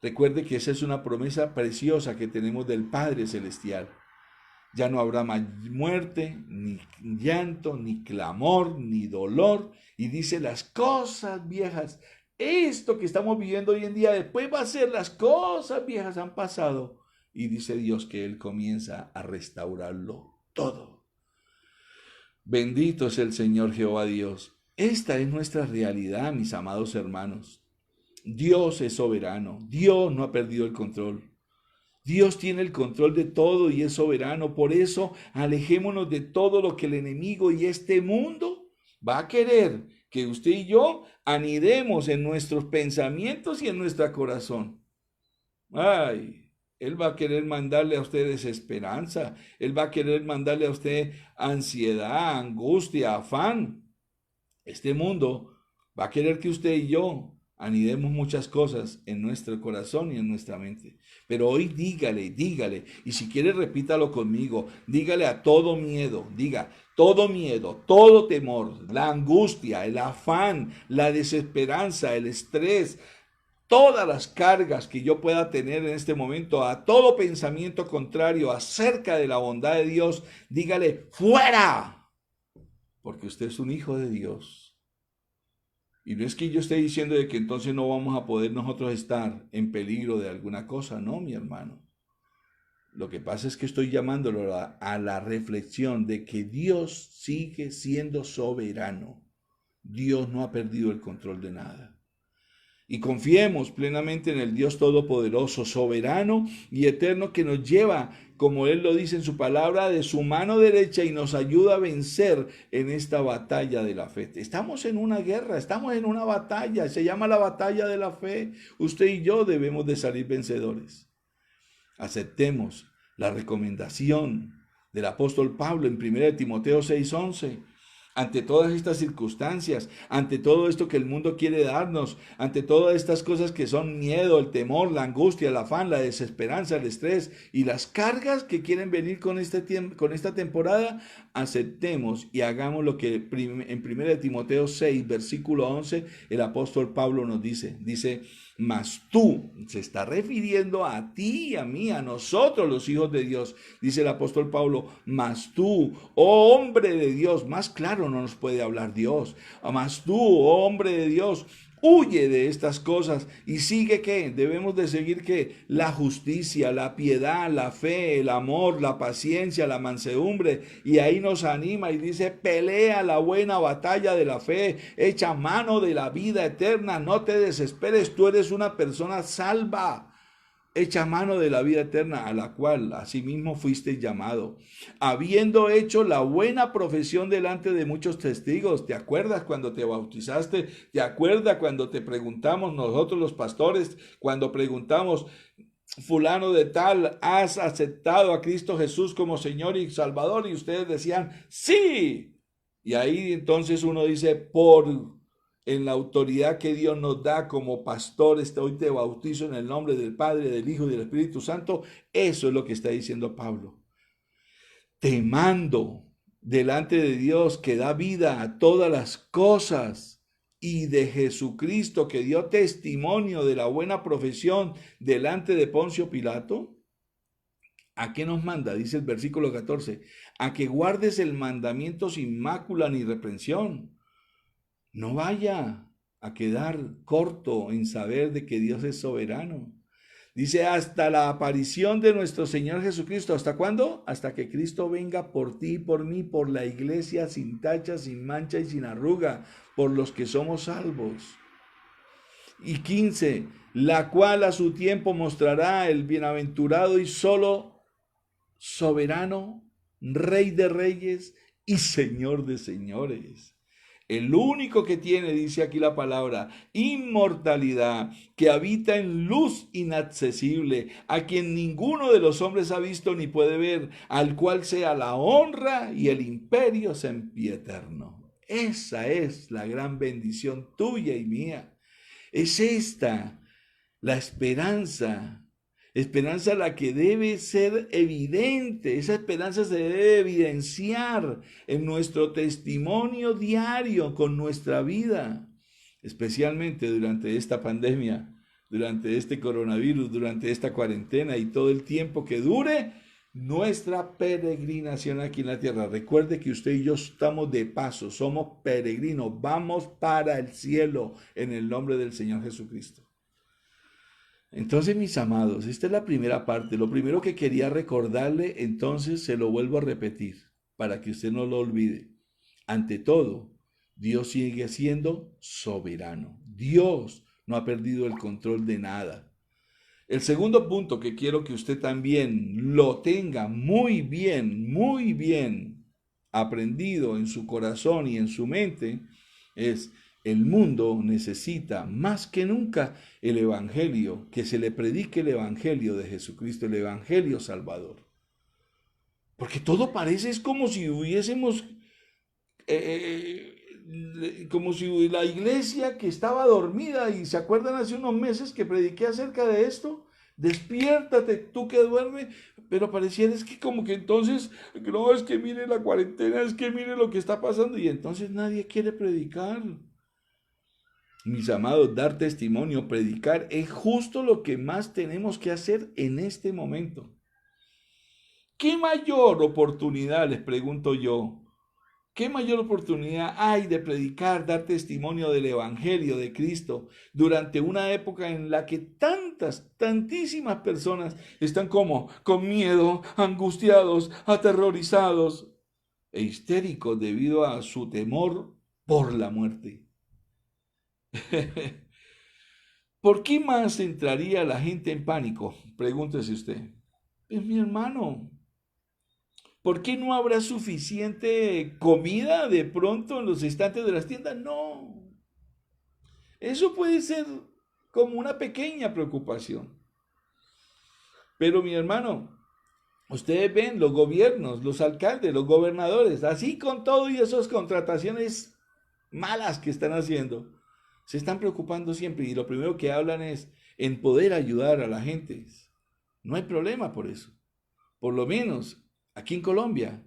Recuerde que esa es una promesa preciosa que tenemos del Padre Celestial. Ya no habrá más muerte, ni llanto, ni clamor, ni dolor. Y dice las cosas viejas. Esto que estamos viviendo hoy en día, después va a ser las cosas viejas han pasado. Y dice Dios que Él comienza a restaurarlo todo. Bendito es el Señor Jehová Dios. Esta es nuestra realidad, mis amados hermanos. Dios es soberano. Dios no ha perdido el control. Dios tiene el control de todo y es soberano. Por eso, alejémonos de todo lo que el enemigo y este mundo va a querer que usted y yo anidemos en nuestros pensamientos y en nuestro corazón. Ay, Él va a querer mandarle a usted desesperanza. Él va a querer mandarle a usted ansiedad, angustia, afán. Este mundo va a querer que usted y yo anidemos muchas cosas en nuestro corazón y en nuestra mente. Pero hoy dígale, y si quiere repítalo conmigo, dígale a todo miedo, diga, todo miedo, todo temor, la angustia, el afán, la desesperanza, el estrés, todas las cargas que yo pueda tener en este momento, a todo pensamiento contrario acerca de la bondad de Dios, dígale, fuera, porque usted es un hijo de Dios. Y no es que yo esté diciendo de que entonces no vamos a poder nosotros estar en peligro de alguna cosa, no, mi hermano. Lo que pasa es que estoy llamándolo a la reflexión de que Dios sigue siendo soberano. Dios no ha perdido el control de nada. Y confiemos plenamente en el Dios Todopoderoso, soberano y eterno, que nos lleva, como Él lo dice en su palabra, de su mano derecha y nos ayuda a vencer en esta batalla de la fe. Estamos en una guerra, estamos en una batalla, se llama la batalla de la fe. Usted y yo debemos de salir vencedores. Aceptemos la recomendación del apóstol Pablo en 1 Timoteo 6:11. Ante todas estas circunstancias, ante todo esto que el mundo quiere darnos, ante todas estas cosas que son miedo, el temor, la angustia, el afán, la desesperanza, el estrés y las cargas que quieren venir con esta temporada, aceptemos y hagamos lo que en 1 Timoteo 6, versículo 11, el apóstol Pablo nos dice. Dice, mas tú, se está refiriendo a ti y a mí, a nosotros los hijos de Dios. Dice el apóstol Pablo, mas tú, oh hombre de Dios, más claro no nos puede hablar Dios. Mas tú, oh hombre de Dios, huye de estas cosas y sigue ¿qué? Debemos de seguir ¿qué? La justicia, la piedad, la fe, el amor, la paciencia, la mansedumbre. Y ahí nos anima y dice, pelea la buena batalla de la fe, echa mano de la vida eterna, no te desesperes, tú eres una persona salva. Echa mano de la vida eterna, a la cual asimismo fuiste llamado, habiendo hecho la buena profesión delante de muchos testigos. ¿Te acuerdas cuando te bautizaste? ¿Te acuerdas cuando te preguntamos nosotros los pastores, cuando preguntamos, fulano de tal, has aceptado a Cristo Jesús como Señor y Salvador? Y ustedes decían, sí. Y ahí entonces uno dice, en la autoridad que Dios nos da como pastores, hoy te bautizo en el nombre del Padre, del Hijo y del Espíritu Santo. Eso es lo que está diciendo Pablo. Te mando delante de Dios que da vida a todas las cosas y de Jesucristo que dio testimonio de la buena profesión delante de Poncio Pilato. ¿A qué nos manda? Dice el versículo 14, a que guardes el mandamiento sin mácula ni reprensión. No vaya a quedar corto en saber de que Dios es soberano. Dice, hasta la aparición de nuestro Señor Jesucristo. ¿Hasta cuándo? Hasta que Cristo venga por ti y por mí, por la iglesia sin tacha, sin mancha y sin arruga, por los que somos salvos. Y 15, la cual a su tiempo mostrará el bienaventurado y solo soberano, Rey de reyes y Señor de señores. El único que tiene, dice aquí la palabra, inmortalidad, que habita en luz inaccesible, a quien ninguno de los hombres ha visto ni puede ver, al cual sea la honra y el imperio sempiterno. Esa es la gran bendición tuya y mía. Es esta la esperanza la que debe ser evidente. Esa esperanza se debe evidenciar en nuestro testimonio diario con nuestra vida, especialmente durante esta pandemia, durante este coronavirus, durante esta cuarentena y todo el tiempo que dure nuestra peregrinación aquí en la tierra. Recuerde que usted y yo estamos de paso, somos peregrinos, vamos para el cielo en el nombre del Señor Jesucristo. Entonces, mis amados, esta es la primera parte. Lo primero que quería recordarle, entonces se lo vuelvo a repetir, para que usted no lo olvide. Ante todo, Dios sigue siendo soberano. Dios no ha perdido el control de nada. El segundo punto que quiero que usted también lo tenga muy bien aprendido en su corazón y en su mente es: el mundo necesita más que nunca el evangelio, que se le predique el evangelio de Jesucristo, el evangelio salvador. Porque todo parece es como si hubiésemos, como si la iglesia que estaba dormida, y se acuerdan hace unos meses que prediqué acerca de esto, despiértate tú que duermes, pero pareciera es que como que entonces, no, es que mire la cuarentena, es que mire lo que está pasando, y entonces nadie quiere predicar. Mis amados, dar testimonio, predicar, es justo lo que más tenemos que hacer en este momento. ¿Qué mayor oportunidad, les pregunto yo, ¿Qué mayor oportunidad hay de predicar, dar testimonio del Evangelio de Cristo durante una época en la que tantísimas personas están como con miedo, angustiados, aterrorizados e histéricos debido a su temor por la muerte? ¿Por qué más entraría la gente en pánico? Pregúntese usted. Pues mi hermano, ¿por qué no habrá suficiente comida de pronto en los estantes de las tiendas? No. Eso puede ser como una pequeña preocupación. Pero mi hermano, ustedes ven los gobiernos, los alcaldes, los gobernadores, así con todo y esas contrataciones malas que están haciendo, se están preocupando siempre y lo primero que hablan es en poder ayudar a la gente. No hay problema por eso. Por lo menos aquí en Colombia,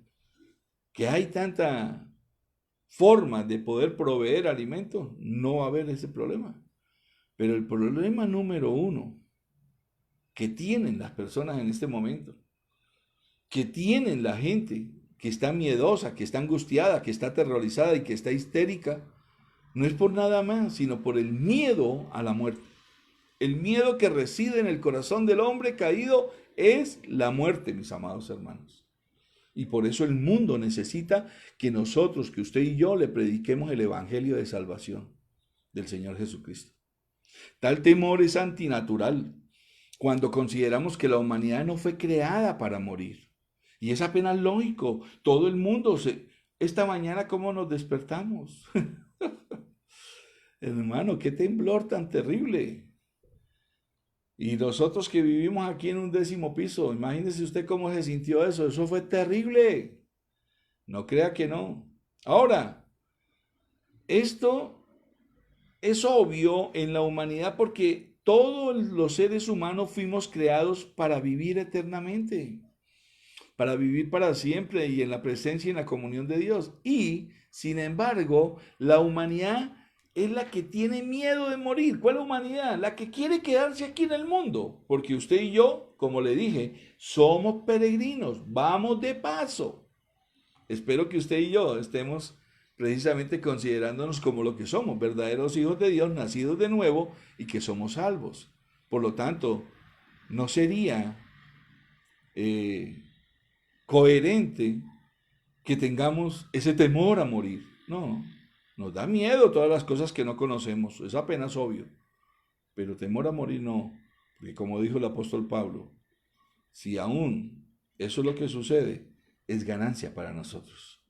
que hay tanta forma de poder proveer alimentos, no va a haber ese problema. Pero el problema número uno que tienen las personas en este momento, que tienen la gente que está miedosa, que está angustiada, que está aterrorizada y que está histérica, no es por nada más, sino por el miedo a la muerte. El miedo que reside en el corazón del hombre caído es la muerte, mis amados hermanos. Y por eso el mundo necesita que nosotros, que usted y yo, le prediquemos el evangelio de salvación del Señor Jesucristo. Tal temor es antinatural cuando consideramos que la humanidad no fue creada para morir. Y es apenas lógico. Todo el mundo esta mañana, ¿cómo nos despertamos? Hermano, qué temblor tan terrible. Y nosotros que vivimos aquí en un 10º piso, imagínese usted cómo se sintió eso. Eso fue terrible. No crea que no. Ahora, esto es obvio en la humanidad porque todos los seres humanos fuimos creados para vivir eternamente, para vivir para siempre y en la presencia y en la comunión de Dios. Y, sin embargo, la humanidad es la que tiene miedo de morir. ¿Cuál humanidad? La que quiere quedarse aquí en el mundo. Porque usted y yo, como le dije, somos peregrinos, vamos de paso. Espero que usted y yo estemos precisamente considerándonos como lo que somos, verdaderos hijos de Dios, nacidos de nuevo y que somos salvos. Por lo tanto, no sería coherente que tengamos ese temor a morir. No, nos da miedo todas las cosas que no conocemos, es apenas obvio. Pero temor a morir no, porque como dijo el apóstol Pablo, si aún eso es lo que sucede, es ganancia para nosotros.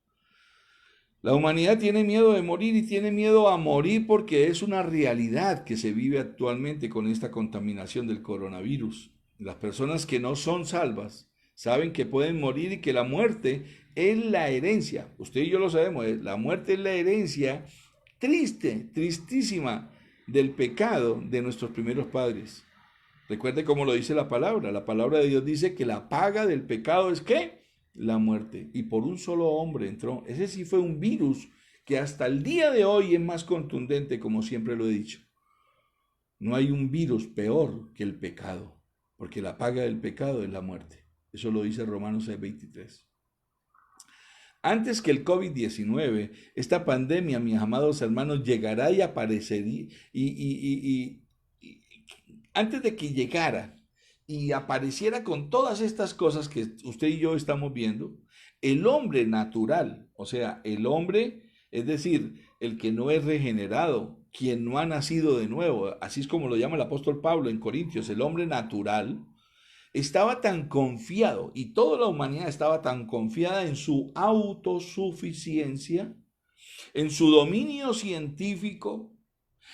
La humanidad tiene miedo de morir y tiene miedo a morir porque es una realidad que se vive actualmente con esta contaminación del coronavirus. Las personas que no son salvas saben que pueden morir y que la muerte es la herencia. Usted y yo lo sabemos, la muerte es la herencia triste, tristísima del pecado de nuestros primeros padres. Recuerde cómo lo dice la palabra. La palabra de Dios dice que la paga del pecado es ¿qué? La muerte. Y por un solo hombre entró. Ese sí fue un virus que hasta el día de hoy es más contundente, como siempre lo he dicho. No hay un virus peor que el pecado, porque la paga del pecado es la muerte. Eso lo dice Romanos 6:23. Antes que el COVID-19, esta pandemia, mis amados hermanos, llegará y aparecería. Antes de que llegara y apareciera con todas estas cosas que usted y yo estamos viendo, el hombre natural, o sea, el hombre, es decir, el que no es regenerado, quien no ha nacido de nuevo, así es como lo llama el apóstol Pablo en Corintios, el hombre natural, estaba tan confiado y toda la humanidad estaba tan confiada en su autosuficiencia, en su dominio científico,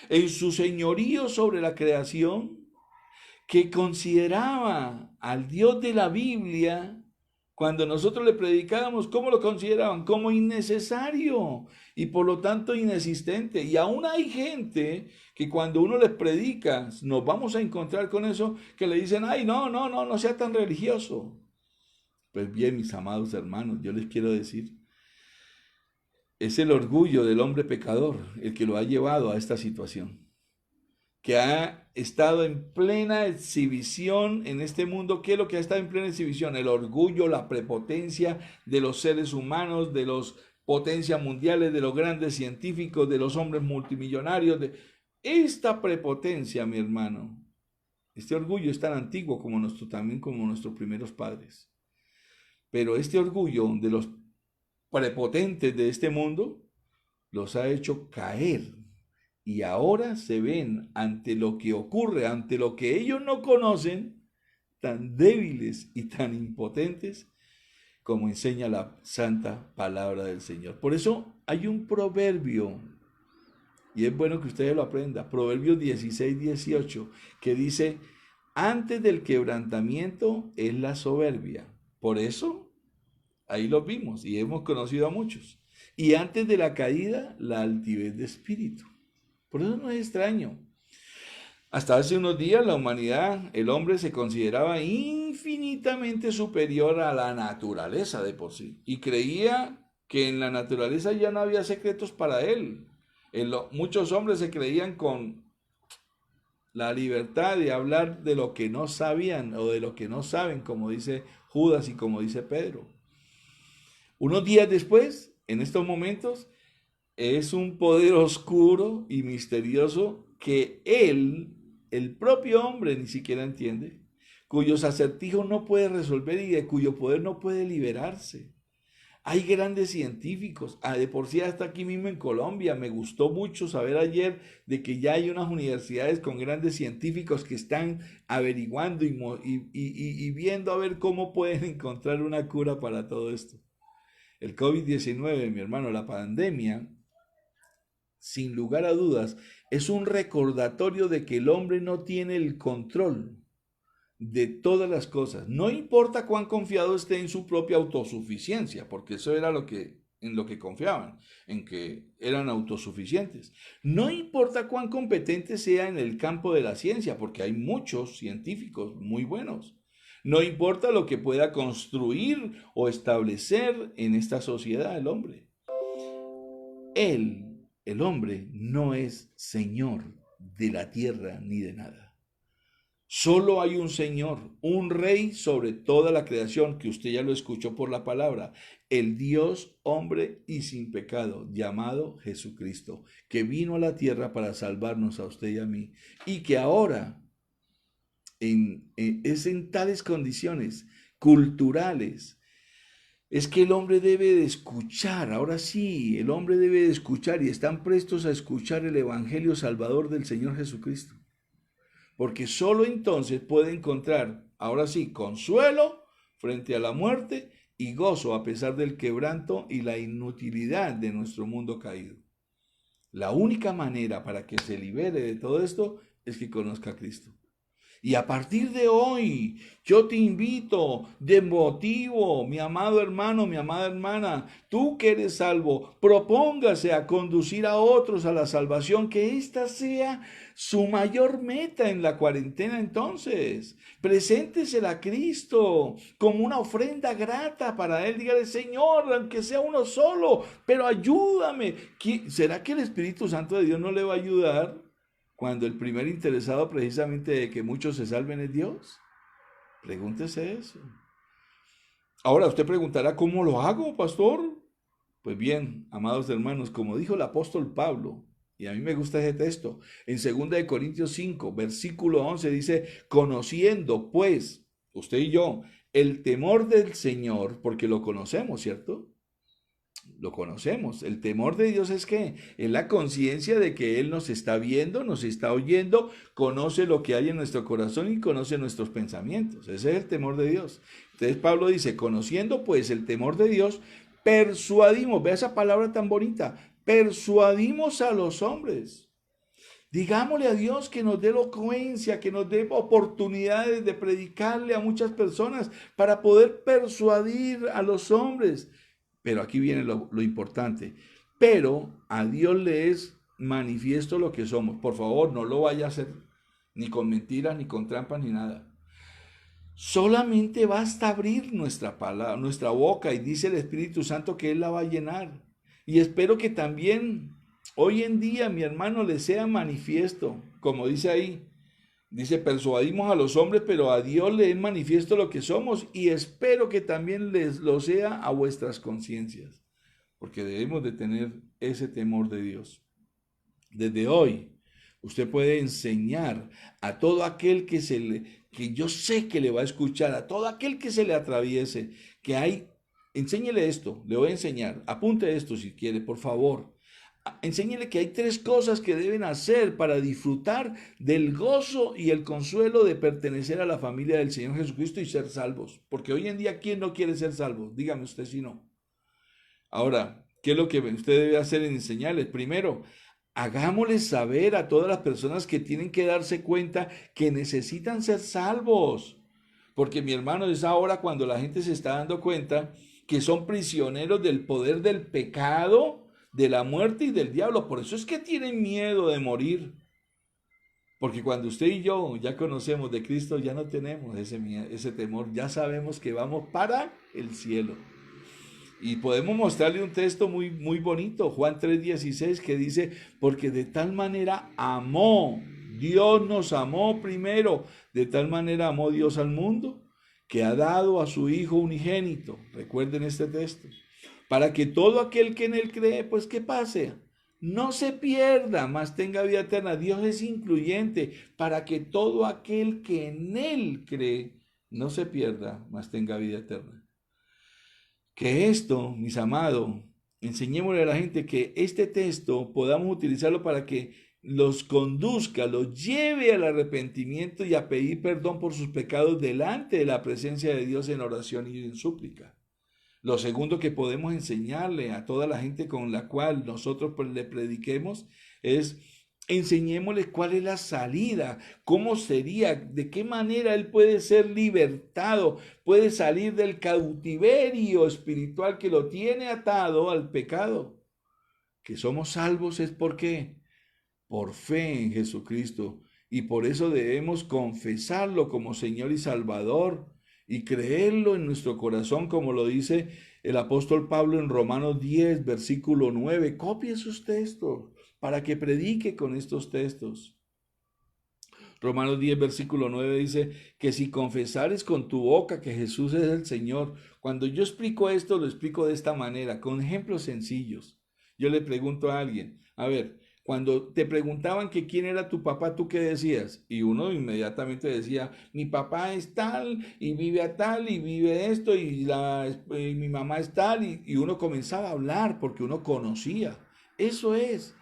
en su señorío sobre la creación, que consideraba al Dios de la Biblia, cuando nosotros le predicábamos, ¿cómo lo consideraban? Como innecesario y por lo tanto inexistente. Y aún hay gente que cuando uno les predica, nos vamos a encontrar con eso, que le dicen, ay, no sea tan religioso. Pues bien, mis amados hermanos, yo les quiero decir, es el orgullo del hombre pecador el que lo ha llevado a esta situación, que ha estado en plena exhibición en este mundo. ¿Qué es lo que ha estado en plena exhibición? El orgullo, la prepotencia de los seres humanos, de los potencias mundiales, de los grandes científicos, de los hombres multimillonarios, de esta prepotencia, mi hermano. Este orgullo es tan antiguo también como nuestros primeros padres. Pero este orgullo de los prepotentes de este mundo los ha hecho caer. Y ahora se ven ante lo que ocurre, ante lo que ellos no conocen, tan débiles y tan impotentes como enseña la santa palabra del Señor. Por eso hay un proverbio, y es bueno que ustedes lo aprendan, Proverbios 16:18, que dice: antes del quebrantamiento es la soberbia. Por eso, ahí lo vimos y hemos conocido a muchos. Y antes de la caída, la altivez de espíritu. Por eso no es extraño. Hasta hace unos días la humanidad, el hombre se consideraba infinitamente superior a la naturaleza de por sí. Y creía que en la naturaleza ya no había secretos para él. Muchos hombres se creían con la libertad de hablar de lo que no sabían o de lo que no saben, como dice Judas y como dice Pedro. Unos días después, en estos momentos, es un poder oscuro y misterioso que el propio hombre ni siquiera entiende, cuyos acertijos no puede resolver y de cuyo poder no puede liberarse. Hay grandes científicos, de por sí hasta aquí mismo en Colombia. Me gustó mucho saber ayer de que ya hay unas universidades con grandes científicos que están averiguando y viendo a ver cómo pueden encontrar una cura para todo esto. El COVID-19, mi hermano, la pandemia, sin lugar a dudas, es un recordatorio de que el hombre no tiene el control de todas las cosas. No importa cuán confiado esté en su propia autosuficiencia, porque eso era en lo que confiaban, en que eran autosuficientes. No importa cuán competente sea en el campo de la ciencia, porque hay muchos científicos muy buenos. No importa lo que pueda construir o establecer en esta sociedad el hombre. El hombre, no es señor de la tierra ni de nada. Solo hay un Señor, un Rey sobre toda la creación, que usted ya lo escuchó por la palabra, el Dios, hombre y sin pecado, llamado Jesucristo, que vino a la tierra para salvarnos a usted y a mí, y que ahora es en tales condiciones culturales. Es que el hombre debe de escuchar, ahora sí, el hombre debe de escuchar y están prestos a escuchar el Evangelio Salvador del Señor Jesucristo. Porque solo entonces puede encontrar, ahora sí, consuelo frente a la muerte y gozo a pesar del quebranto y la inutilidad de nuestro mundo caído. La única manera para que se libere de todo esto es que conozca a Cristo. Y a partir de hoy, yo te invito, de motivo, mi amado hermano, mi amada hermana, tú que eres salvo, propóngase a conducir a otros a la salvación, que esta sea su mayor meta en la cuarentena. Entonces, preséntesela a Cristo como una ofrenda grata para Él. Dígale: Señor, aunque sea uno solo, pero ayúdame. ¿Será que el Espíritu Santo de Dios no le va a ayudar cuando el primer interesado precisamente de que muchos se salven es Dios? Pregúntese eso. Ahora usted preguntará: ¿cómo lo hago, pastor? Pues bien, amados hermanos, como dijo el apóstol Pablo, y a mí me gusta ese texto, en 2 Corintios 5, versículo 11 dice: conociendo pues, usted y yo, el temor del Señor, porque lo conocemos, ¿cierto? Lo conocemos. El temor de Dios es que es la conciencia de que Él nos está viendo, nos está oyendo, conoce lo que hay en nuestro corazón y conoce nuestros pensamientos. Ese es el temor de Dios. Entonces Pablo dice: conociendo pues el temor de Dios, persuadimos, vea esa palabra tan bonita, persuadimos a los hombres. Digámosle a Dios que nos dé elocuencia, que nos dé oportunidades de predicarle a muchas personas para poder persuadir a los hombres. Pero aquí viene lo importante. Pero a Dios le es manifiesto lo que somos. Por favor, no lo vaya a hacer ni con mentiras, ni con trampas, ni nada. Solamente basta abrir nuestra palabra, nuestra boca, y dice el Espíritu Santo que Él la va a llenar. Y espero que también hoy en día, mi hermano, le sea manifiesto, como dice ahí. Dice: persuadimos a los hombres, pero a Dios le es manifiesto lo que somos, y espero que también les lo sea a vuestras conciencias. porque debemos de tener ese temor de Dios. Desde hoy, usted puede enseñar a todo aquel que yo sé que le va a escuchar, a todo aquel que se le atraviese, enséñele esto, le voy a enseñar, apunte esto si quiere, por favor. Enséñele que hay 3 cosas que deben hacer para disfrutar del gozo y el consuelo de pertenecer a la familia del Señor Jesucristo y ser salvos. Porque hoy en día, ¿quién no quiere ser salvo? Dígame usted si no. Ahora, ¿qué es lo que usted debe hacer en enseñarles? Primero, hagámosles saber a todas las personas que tienen que darse cuenta que necesitan ser salvos. Porque mi hermano, es ahora cuando la gente se está dando cuenta que son prisioneros del poder del pecado, de la muerte y del diablo. Por eso es que tienen miedo de morir. Porque cuando usted y yo ya conocemos de Cristo, ya no tenemos ese temor. Ya sabemos que vamos para el cielo. Y podemos mostrarle un texto muy, muy bonito, Juan 3:16, que dice, porque de tal manera amó, Dios nos amó primero, de tal manera amó Dios al mundo, que ha dado a su Hijo unigénito. Recuerden este texto. Para que todo aquel que en él cree, pues ¿qué pase? No se pierda, mas tenga vida eterna. Dios es incluyente para que todo aquel que en él cree no se pierda, mas tenga vida eterna. Que esto, mis amados, enseñémosle a la gente que este texto podamos utilizarlo para que los conduzca, los lleve al arrepentimiento y a pedir perdón por sus pecados delante de la presencia de Dios en oración y en súplica. Lo segundo que podemos enseñarle a toda la gente con la cual nosotros le prediquemos es enseñémosle cuál es la salida, cómo sería, de qué manera él puede ser libertado, puede salir del cautiverio espiritual que lo tiene atado al pecado. Que somos salvos es ¿por qué? Por fe en Jesucristo. Y por eso debemos confesarlo como Señor y Salvador y creerlo en nuestro corazón, como lo dice el apóstol Pablo en Romanos 10, versículo 9. Copie sus textos para que predique con estos textos. Romanos 10, versículo 9 dice que si confesares con tu boca que Jesús es el Señor, cuando yo explico esto, lo explico de esta manera, con ejemplos sencillos. Yo le pregunto a alguien, a ver, cuando te preguntaban que quién era tu papá, ¿tú qué decías? Y uno inmediatamente decía, mi papá es tal, y vive a tal, y vive esto, y mi mamá es tal, y uno comenzaba a hablar porque uno conocía. Eso es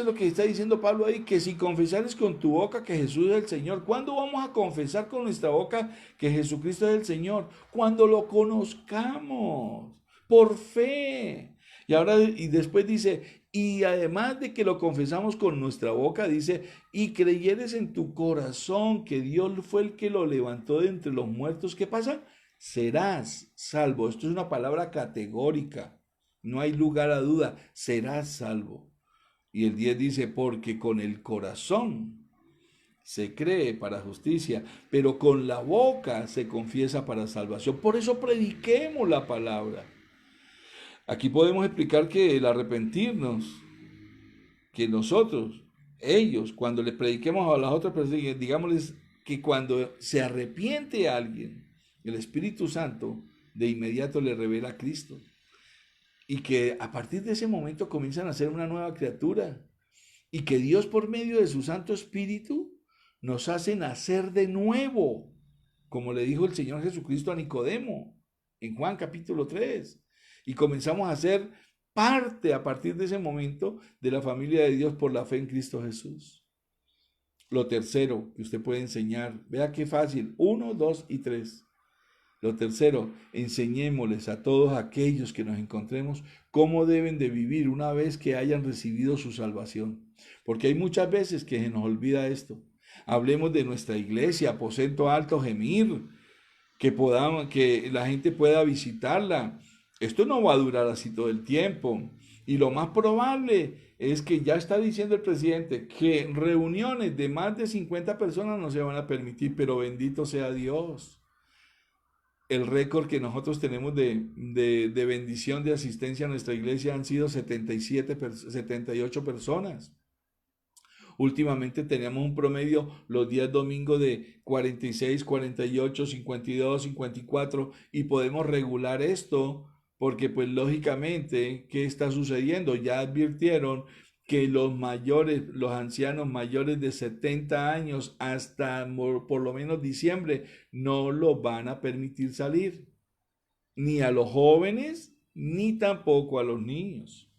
lo que está diciendo Pablo ahí, que si confesares con tu boca que Jesús es el Señor. ¿Cuándo vamos a confesar con nuestra boca que Jesucristo es el Señor? Cuando lo conozcamos, por fe. Y después dice, y además de que lo confesamos con nuestra boca, dice, y creyeres en tu corazón que Dios fue el que lo levantó de entre los muertos, ¿qué pasa? Serás salvo. Esto es una palabra categórica, no hay lugar a duda, serás salvo. Y el 10 dice, porque con el corazón se cree para justicia, pero con la boca se confiesa para salvación. Por eso prediquemos la palabra. Aquí podemos explicar que el arrepentirnos, que ellos, cuando les prediquemos a las otras personas, digámosles que cuando se arrepiente a alguien, el Espíritu Santo de inmediato le revela a Cristo. Y que a partir de ese momento comienzan a ser una nueva criatura. Y que Dios por medio de su Santo Espíritu nos hace nacer de nuevo, como le dijo el Señor Jesucristo a Nicodemo en Juan capítulo 3. Y comenzamos a ser parte a partir de ese momento de la familia de Dios por la fe en Cristo Jesús. Lo tercero que usted puede enseñar, vea qué fácil, 1, 2 y 3. Lo tercero, enseñémosles a todos aquellos que nos encontremos cómo deben de vivir una vez que hayan recibido su salvación. Porque hay muchas veces que se nos olvida esto. Hablemos de nuestra iglesia, Aposento Alto Gemir, que la gente pueda visitarla. Esto no va a durar así todo el tiempo. Y lo más probable es que ya está diciendo el presidente que reuniones de más de 50 personas no se van a permitir, pero bendito sea Dios. El récord que nosotros tenemos de bendición de asistencia a nuestra iglesia han sido 78 personas. Últimamente teníamos un promedio los días domingos de 46, 48, 52, 54 y podemos regular esto porque pues lógicamente, ¿qué está sucediendo? Ya advirtieron que los mayores, los ancianos mayores de 70 años hasta por lo menos diciembre no los van a permitir salir, ni a los jóvenes, ni tampoco a los niños.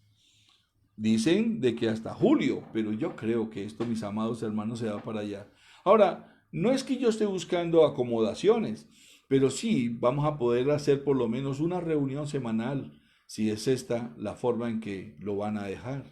Dicen de que hasta julio, pero yo creo que esto, mis amados hermanos, se va para allá. Ahora, no es que yo esté buscando acomodaciones, pero sí vamos a poder hacer por lo menos una reunión semanal, si es esta la forma en que lo van a dejar.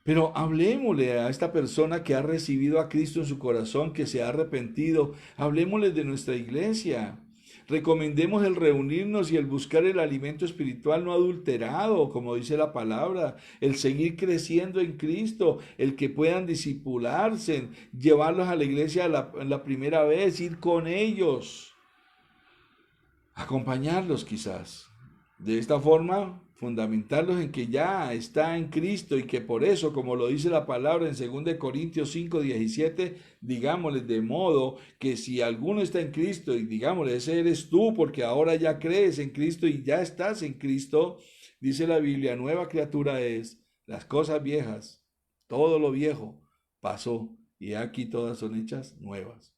Pero hablemosle a esta persona que ha recibido a Cristo en su corazón, que se ha arrepentido. Hablemosle de nuestra iglesia. Recomendemos el reunirnos y el buscar el alimento espiritual no adulterado, como dice la palabra, el seguir creciendo en Cristo, el que puedan discipularse, llevarlos a la iglesia la primera vez, ir con ellos, acompañarlos quizás. De esta forma, fundamentarlos en que ya está en Cristo y que por eso, como lo dice la palabra en 2 Corintios 5:17, digámosles de modo que si alguno está en Cristo y digámosle, ese eres tú porque ahora ya crees en Cristo y ya estás en Cristo, dice la Biblia, nueva criatura es, las cosas viejas, todo lo viejo pasó y aquí todas son hechas nuevas.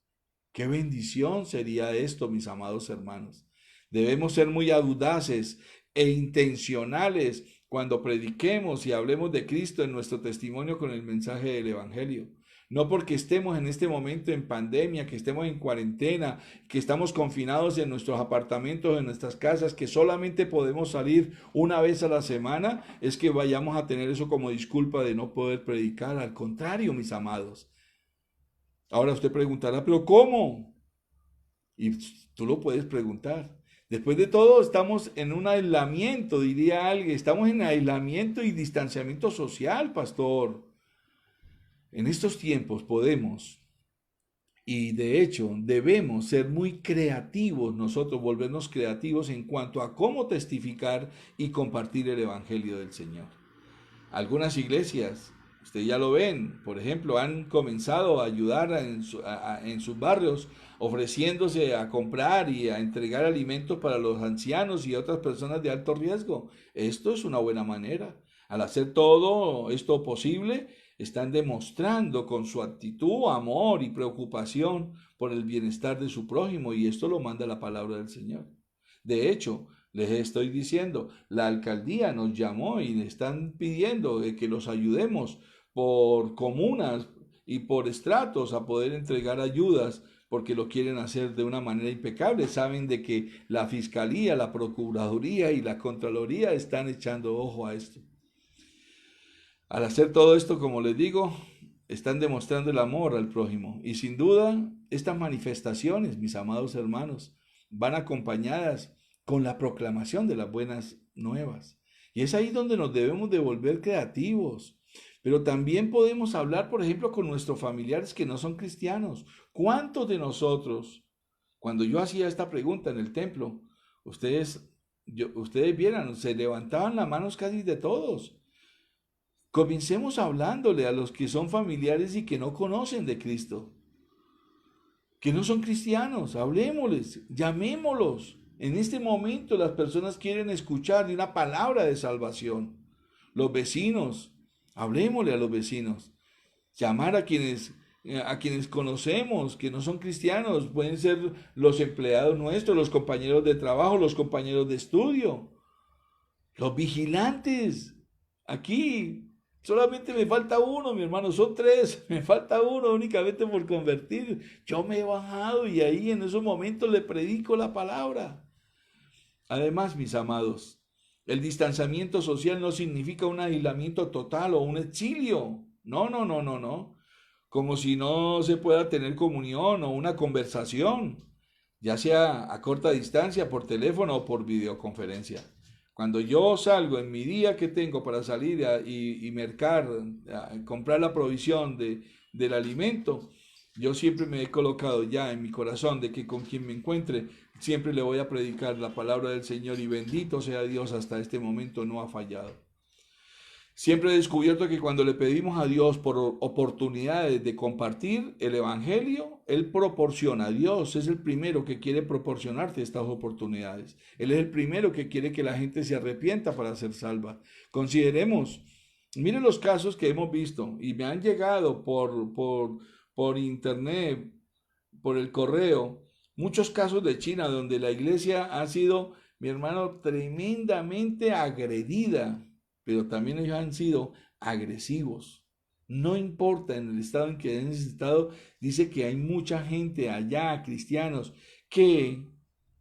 ¡Qué bendición sería esto, mis amados hermanos! Debemos ser muy audaces e intencionales cuando prediquemos y hablemos de Cristo en nuestro testimonio con el mensaje del Evangelio. No porque estemos en este momento en pandemia, que estemos en cuarentena, que estamos confinados en nuestros apartamentos, en nuestras casas, que solamente podemos salir una vez a la semana, es que vayamos a tener eso como disculpa de no poder predicar. Al contrario, mis amados. Ahora usted preguntará, ¿pero cómo? Y tú lo puedes preguntar. Después de todo, estamos en un aislamiento, diría alguien. Estamos en aislamiento y distanciamiento social, pastor. En estos tiempos podemos, y de hecho debemos ser muy creativos nosotros, volvernos creativos en cuanto a cómo testificar y compartir el Evangelio del Señor. Algunas iglesias, ustedes ya lo ven, por ejemplo, han comenzado a ayudar en sus barrios, ofreciéndose a comprar y a entregar alimentos para los ancianos y otras personas de alto riesgo. Esto es una buena manera. Al hacer todo esto posible, están demostrando con su actitud amor y preocupación por el bienestar de su prójimo, y esto lo manda la palabra del Señor. De hecho, les estoy diciendo, la alcaldía nos llamó y le están pidiendo que los ayudemos por comunas y por estratos a poder entregar ayudas, porque lo quieren hacer de una manera impecable. Saben de que la Fiscalía, la Procuraduría y la Contraloría están echando ojo a esto. Al hacer todo esto, como les digo, están demostrando el amor al prójimo. Y sin duda, estas manifestaciones, mis amados hermanos, van acompañadas con la proclamación de las buenas nuevas. Y es ahí donde nos debemos de volver creativos. Pero también podemos hablar, por ejemplo, con nuestros familiares que no son cristianos. ¿Cuántos de nosotros, cuando yo hacía esta pregunta en el templo, ustedes vieran, se levantaban las manos casi de todos? Comencemos hablándole a los que son familiares y que no conocen de Cristo, que no son cristianos, hablemosles, llamémoslos. En este momento las personas quieren escuchar de una palabra de salvación. Los vecinos, hablemosle a los vecinos. Llamar a quienes conocemos, que no son cristianos, pueden ser los empleados nuestros, los compañeros de trabajo, los compañeros de estudio, los vigilantes. Aquí solamente me falta uno, mi hermano, son 3, me falta uno únicamente por convertir. Yo me he bajado y ahí en esos momentos le predico la palabra. Además, mis amados, el distanciamiento social no significa un aislamiento total o un exilio. No. Como si no se pueda tener comunión o una conversación, ya sea a corta distancia, por teléfono o por videoconferencia. Cuando yo salgo en mi día que tengo para salir y mercar, a comprar la provisión del alimento, yo siempre me he colocado ya en mi corazón de que con quien me encuentre, siempre le voy a predicar la palabra del Señor, y bendito sea Dios, hasta este momento no ha fallado. Siempre he descubierto que cuando le pedimos a Dios por oportunidades de compartir el Evangelio, Él proporciona. Dios es el primero que quiere proporcionarte estas oportunidades. Él es el primero que quiere que la gente se arrepienta para ser salva. Consideremos, miren los casos que hemos visto y me han llegado por internet, por el correo, muchos casos de China donde la iglesia ha sido, mi hermano, tremendamente agredida, pero también ellos han sido agresivos. No importa en el estado en que en ese estado, dice que hay mucha gente allá, cristianos, que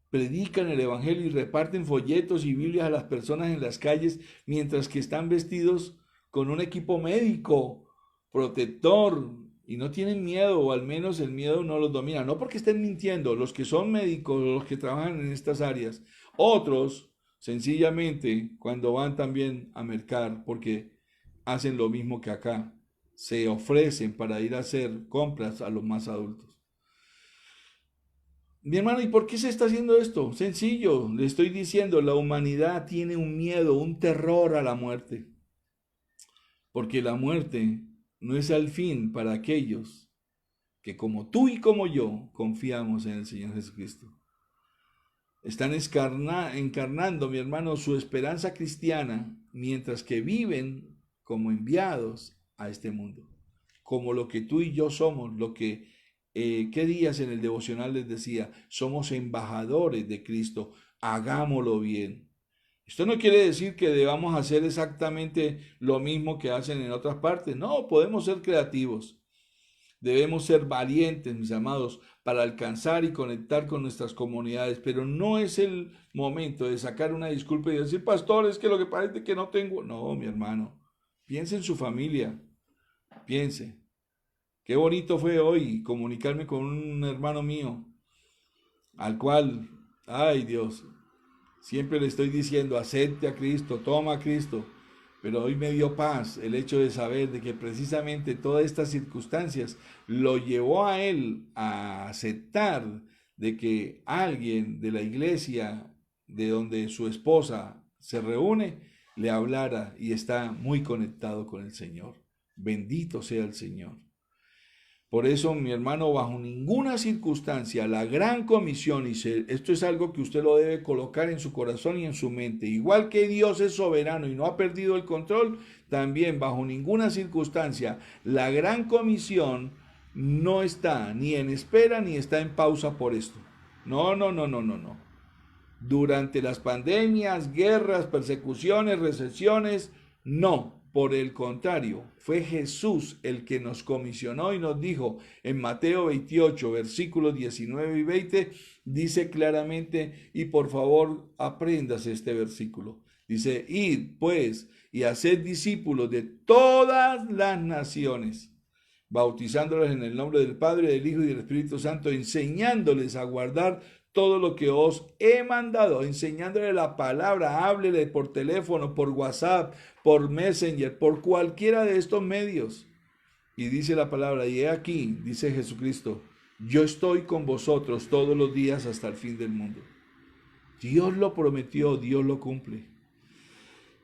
predican el evangelio y reparten folletos y Biblias a las personas en las calles mientras que están vestidos con un equipo médico, protector, y no tienen miedo, o al menos el miedo no los domina. No porque estén mintiendo, los que son médicos, los que trabajan en estas áreas. Otros, sencillamente, cuando van también a mercar, porque hacen lo mismo que acá, se ofrecen para ir a hacer compras a los más adultos. Mi hermano, ¿y por qué se está haciendo esto? Sencillo, le estoy diciendo, la humanidad tiene un miedo, un terror a la muerte. Porque la muerte no es el fin para aquellos que como tú y como yo confiamos en el Señor Jesucristo. Están encarnando, mi hermano, su esperanza cristiana mientras que viven como enviados a este mundo. Como lo que tú y yo somos, lo que, ¿qué días en el devocional les decía? Somos embajadores de Cristo, hagámoslo bien. Esto no quiere decir que debamos hacer exactamente lo mismo que hacen en otras partes. No, podemos ser creativos. Debemos ser valientes, mis amados, para alcanzar y conectar con nuestras comunidades, pero no es el momento de sacar una disculpa y decir, pastor, es que lo que parece que no tengo. No, mi hermano, piense en su familia, piense. Qué bonito fue hoy comunicarme con un hermano mío, al cual, ay Dios, siempre le estoy diciendo, acepte a Cristo, toma a Cristo. Pero hoy me dio paz el hecho de saber de que precisamente todas estas circunstancias lo llevó a él a aceptar de que alguien de la iglesia de donde su esposa se reúne le hablara y está muy conectado con el Señor. Bendito sea el Señor. Por eso, mi hermano, bajo ninguna circunstancia, la gran comisión, y esto es algo que usted lo debe colocar en su corazón y en su mente, igual que Dios es soberano y no ha perdido el control, también bajo ninguna circunstancia, la gran comisión no está ni en espera ni está en pausa por esto. No, no, no, no, no, no. Durante las pandemias, guerras, persecuciones, recesiones, no. Por el contrario, fue Jesús el que nos comisionó y nos dijo en Mateo 28, versículos 19 y 20, dice claramente, y por favor apréndase este versículo. Dice, id pues y haced discípulos de todas las naciones, bautizándolos en el nombre del Padre, del Hijo y del Espíritu Santo, enseñándoles a guardar todo lo que os he mandado, enseñándole la palabra, háblele por teléfono, por WhatsApp, por Messenger, por cualquiera de estos medios. Y dice la palabra, y he aquí, dice Jesucristo, yo estoy con vosotros todos los días hasta el fin del mundo. Dios lo prometió, Dios lo cumple.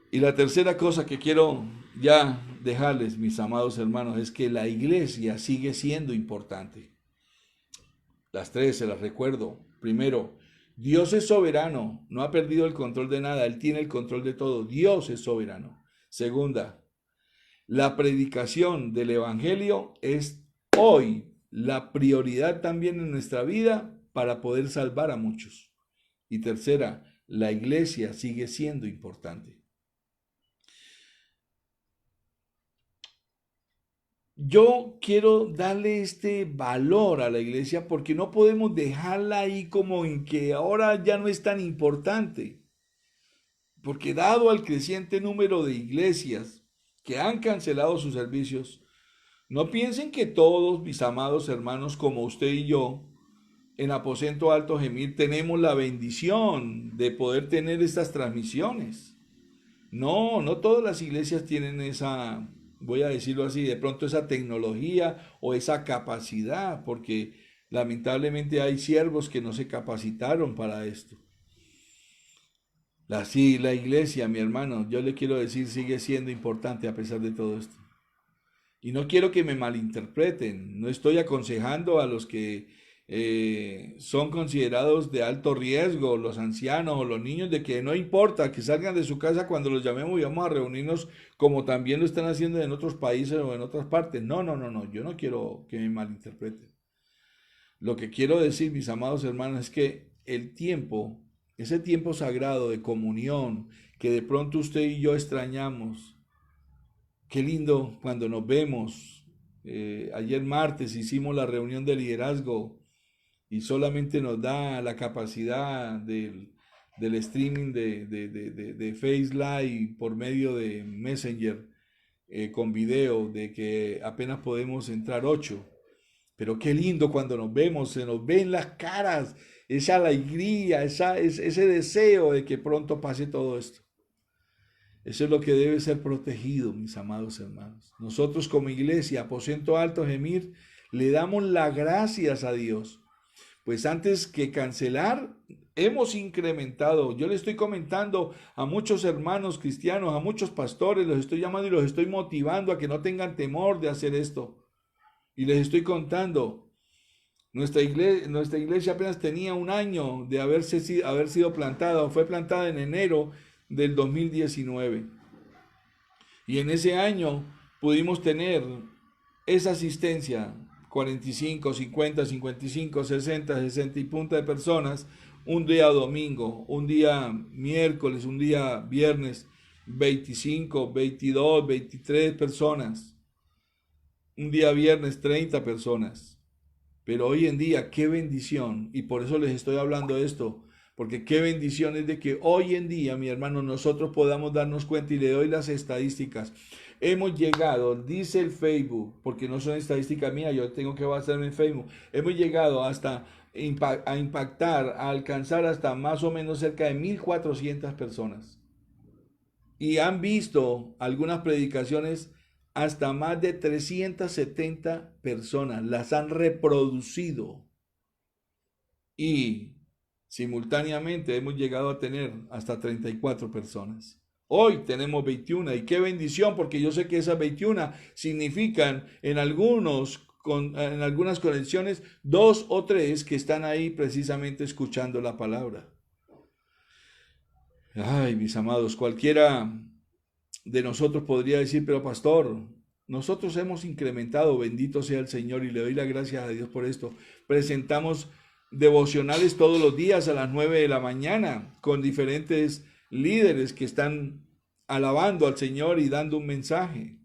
Y la tercera cosa que quiero ya dejarles, mis amados hermanos, es que la iglesia sigue siendo importante. Las tres se las recuerdo. Primero, Dios es soberano, no ha perdido el control de nada, Él tiene el control de todo, Dios es soberano. Segunda, la predicación del Evangelio es hoy la prioridad también en nuestra vida para poder salvar a muchos. Y tercera, la iglesia sigue siendo importante. Yo quiero darle este valor a la iglesia porque no podemos dejarla ahí como en que ahora ya no es tan importante. Porque dado al creciente número de iglesias que han cancelado sus servicios, no piensen que todos mis amados hermanos como usted y yo en Aposento Alto Gemir tenemos la bendición de poder tener estas transmisiones. No, no todas las iglesias tienen esa, voy a decirlo así, de pronto esa tecnología o esa capacidad, porque lamentablemente hay siervos que no se capacitaron para esto. Sí, la iglesia, mi hermano, yo le quiero decir, sigue siendo importante a pesar de todo esto. Y no quiero que me malinterpreten, no estoy aconsejando a los que son considerados de alto riesgo, los ancianos o los niños, de que no importa que salgan de su casa cuando los llamemos y vamos a reunirnos como también lo están haciendo en otros países o en otras partes. No, no, no, no, yo no quiero que me malinterpreten. Lo que quiero decir, mis amados hermanos, es que el tiempo, ese tiempo sagrado de comunión que de pronto usted y yo extrañamos, qué lindo cuando nos vemos. Ayer martes hicimos la reunión de liderazgo y solamente nos da la capacidad del streaming de Face Live por medio de Messenger con video, de que apenas podemos entrar 8. Pero qué lindo cuando nos vemos, se nos ven las caras, esa alegría, ese deseo de que pronto pase todo esto. Eso es lo que debe ser protegido, mis amados hermanos. Nosotros como iglesia, Aposento Alto Gemir, le damos las gracias a Dios. Pues antes que cancelar, hemos incrementado. Yo le estoy comentando a muchos hermanos cristianos, a muchos pastores, los estoy llamando y los estoy motivando a que no tengan temor de hacer esto. Y les estoy contando, nuestra iglesia apenas tenía un año de haber sido plantada, fue plantada en enero del 2019. Y en ese año pudimos tener esa asistencia, 45, 50, 55, 60, 60 y punta de personas, un día domingo, un día miércoles, un día viernes, 25, 22, 23 personas, un día viernes 30 personas. Pero hoy en día, qué bendición, y por eso les estoy hablando de esto, porque qué bendición es de que hoy en día, mi hermano, nosotros podamos darnos cuenta, y le doy las estadísticas. Hemos llegado, dice el Facebook, porque no son estadísticas mías, yo tengo que basarme en Facebook, hemos llegado hasta a impactar, a alcanzar hasta más o menos cerca de 1.400 personas. Y han visto algunas predicaciones hasta más de 370 personas, las han reproducido. Y simultáneamente hemos llegado a tener hasta 34 personas. Hoy tenemos 21 y qué bendición, porque yo sé que esas 21 significan en algunas conexiones 2 o 3 que están ahí precisamente escuchando la palabra. Ay, mis amados, cualquiera de nosotros podría decir, pero pastor, nosotros hemos incrementado, bendito sea el Señor, y le doy las gracias a Dios por esto. Presentamos devocionales todos los días a las 9 de la mañana con diferentes líderes que están alabando al Señor y dando un mensaje.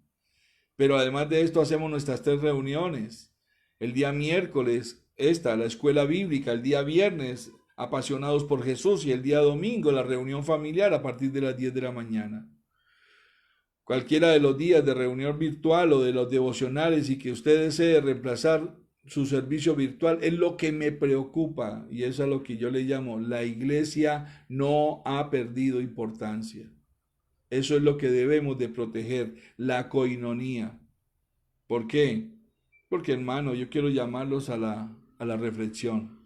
Pero además de esto hacemos nuestras 3 reuniones. El día miércoles la escuela bíblica, el día viernes apasionados por Jesús y el día domingo la reunión familiar a partir de las 10 de la mañana. Cualquiera de los días de reunión virtual o de los devocionales y que usted desee reemplazar su servicio virtual es lo que me preocupa, y eso es lo que yo le llamo, la iglesia no ha perdido importancia. Eso es lo que debemos de proteger, la coinonía. ¿Por qué? Porque, hermano, yo quiero llamarlos a la reflexión.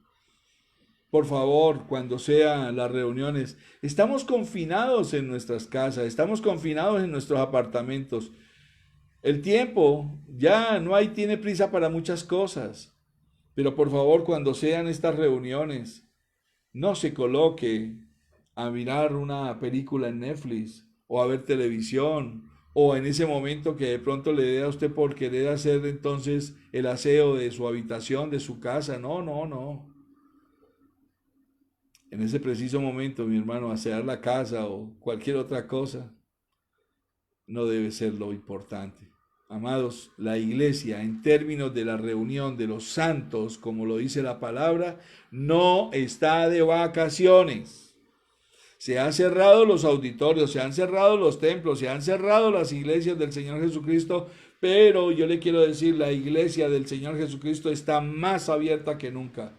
Por favor, cuando sean las reuniones, estamos confinados en nuestras casas, estamos confinados en nuestros apartamentos. El tiempo ya tiene prisa para muchas cosas. Pero por favor, cuando sean estas reuniones, no se coloque a mirar una película en Netflix o a ver televisión, o en ese momento que de pronto le dé a usted por querer hacer entonces el aseo de su habitación, de su casa. No, no, no. En ese preciso momento, mi hermano, asear la casa o cualquier otra cosa no debe ser lo importante. Amados, la iglesia en términos de la reunión de los santos, como lo dice la palabra, no está de vacaciones. Se han cerrado los auditorios, se han cerrado los templos, se han cerrado las iglesias del Señor Jesucristo, pero yo le quiero decir, la iglesia del Señor Jesucristo está más abierta que nunca.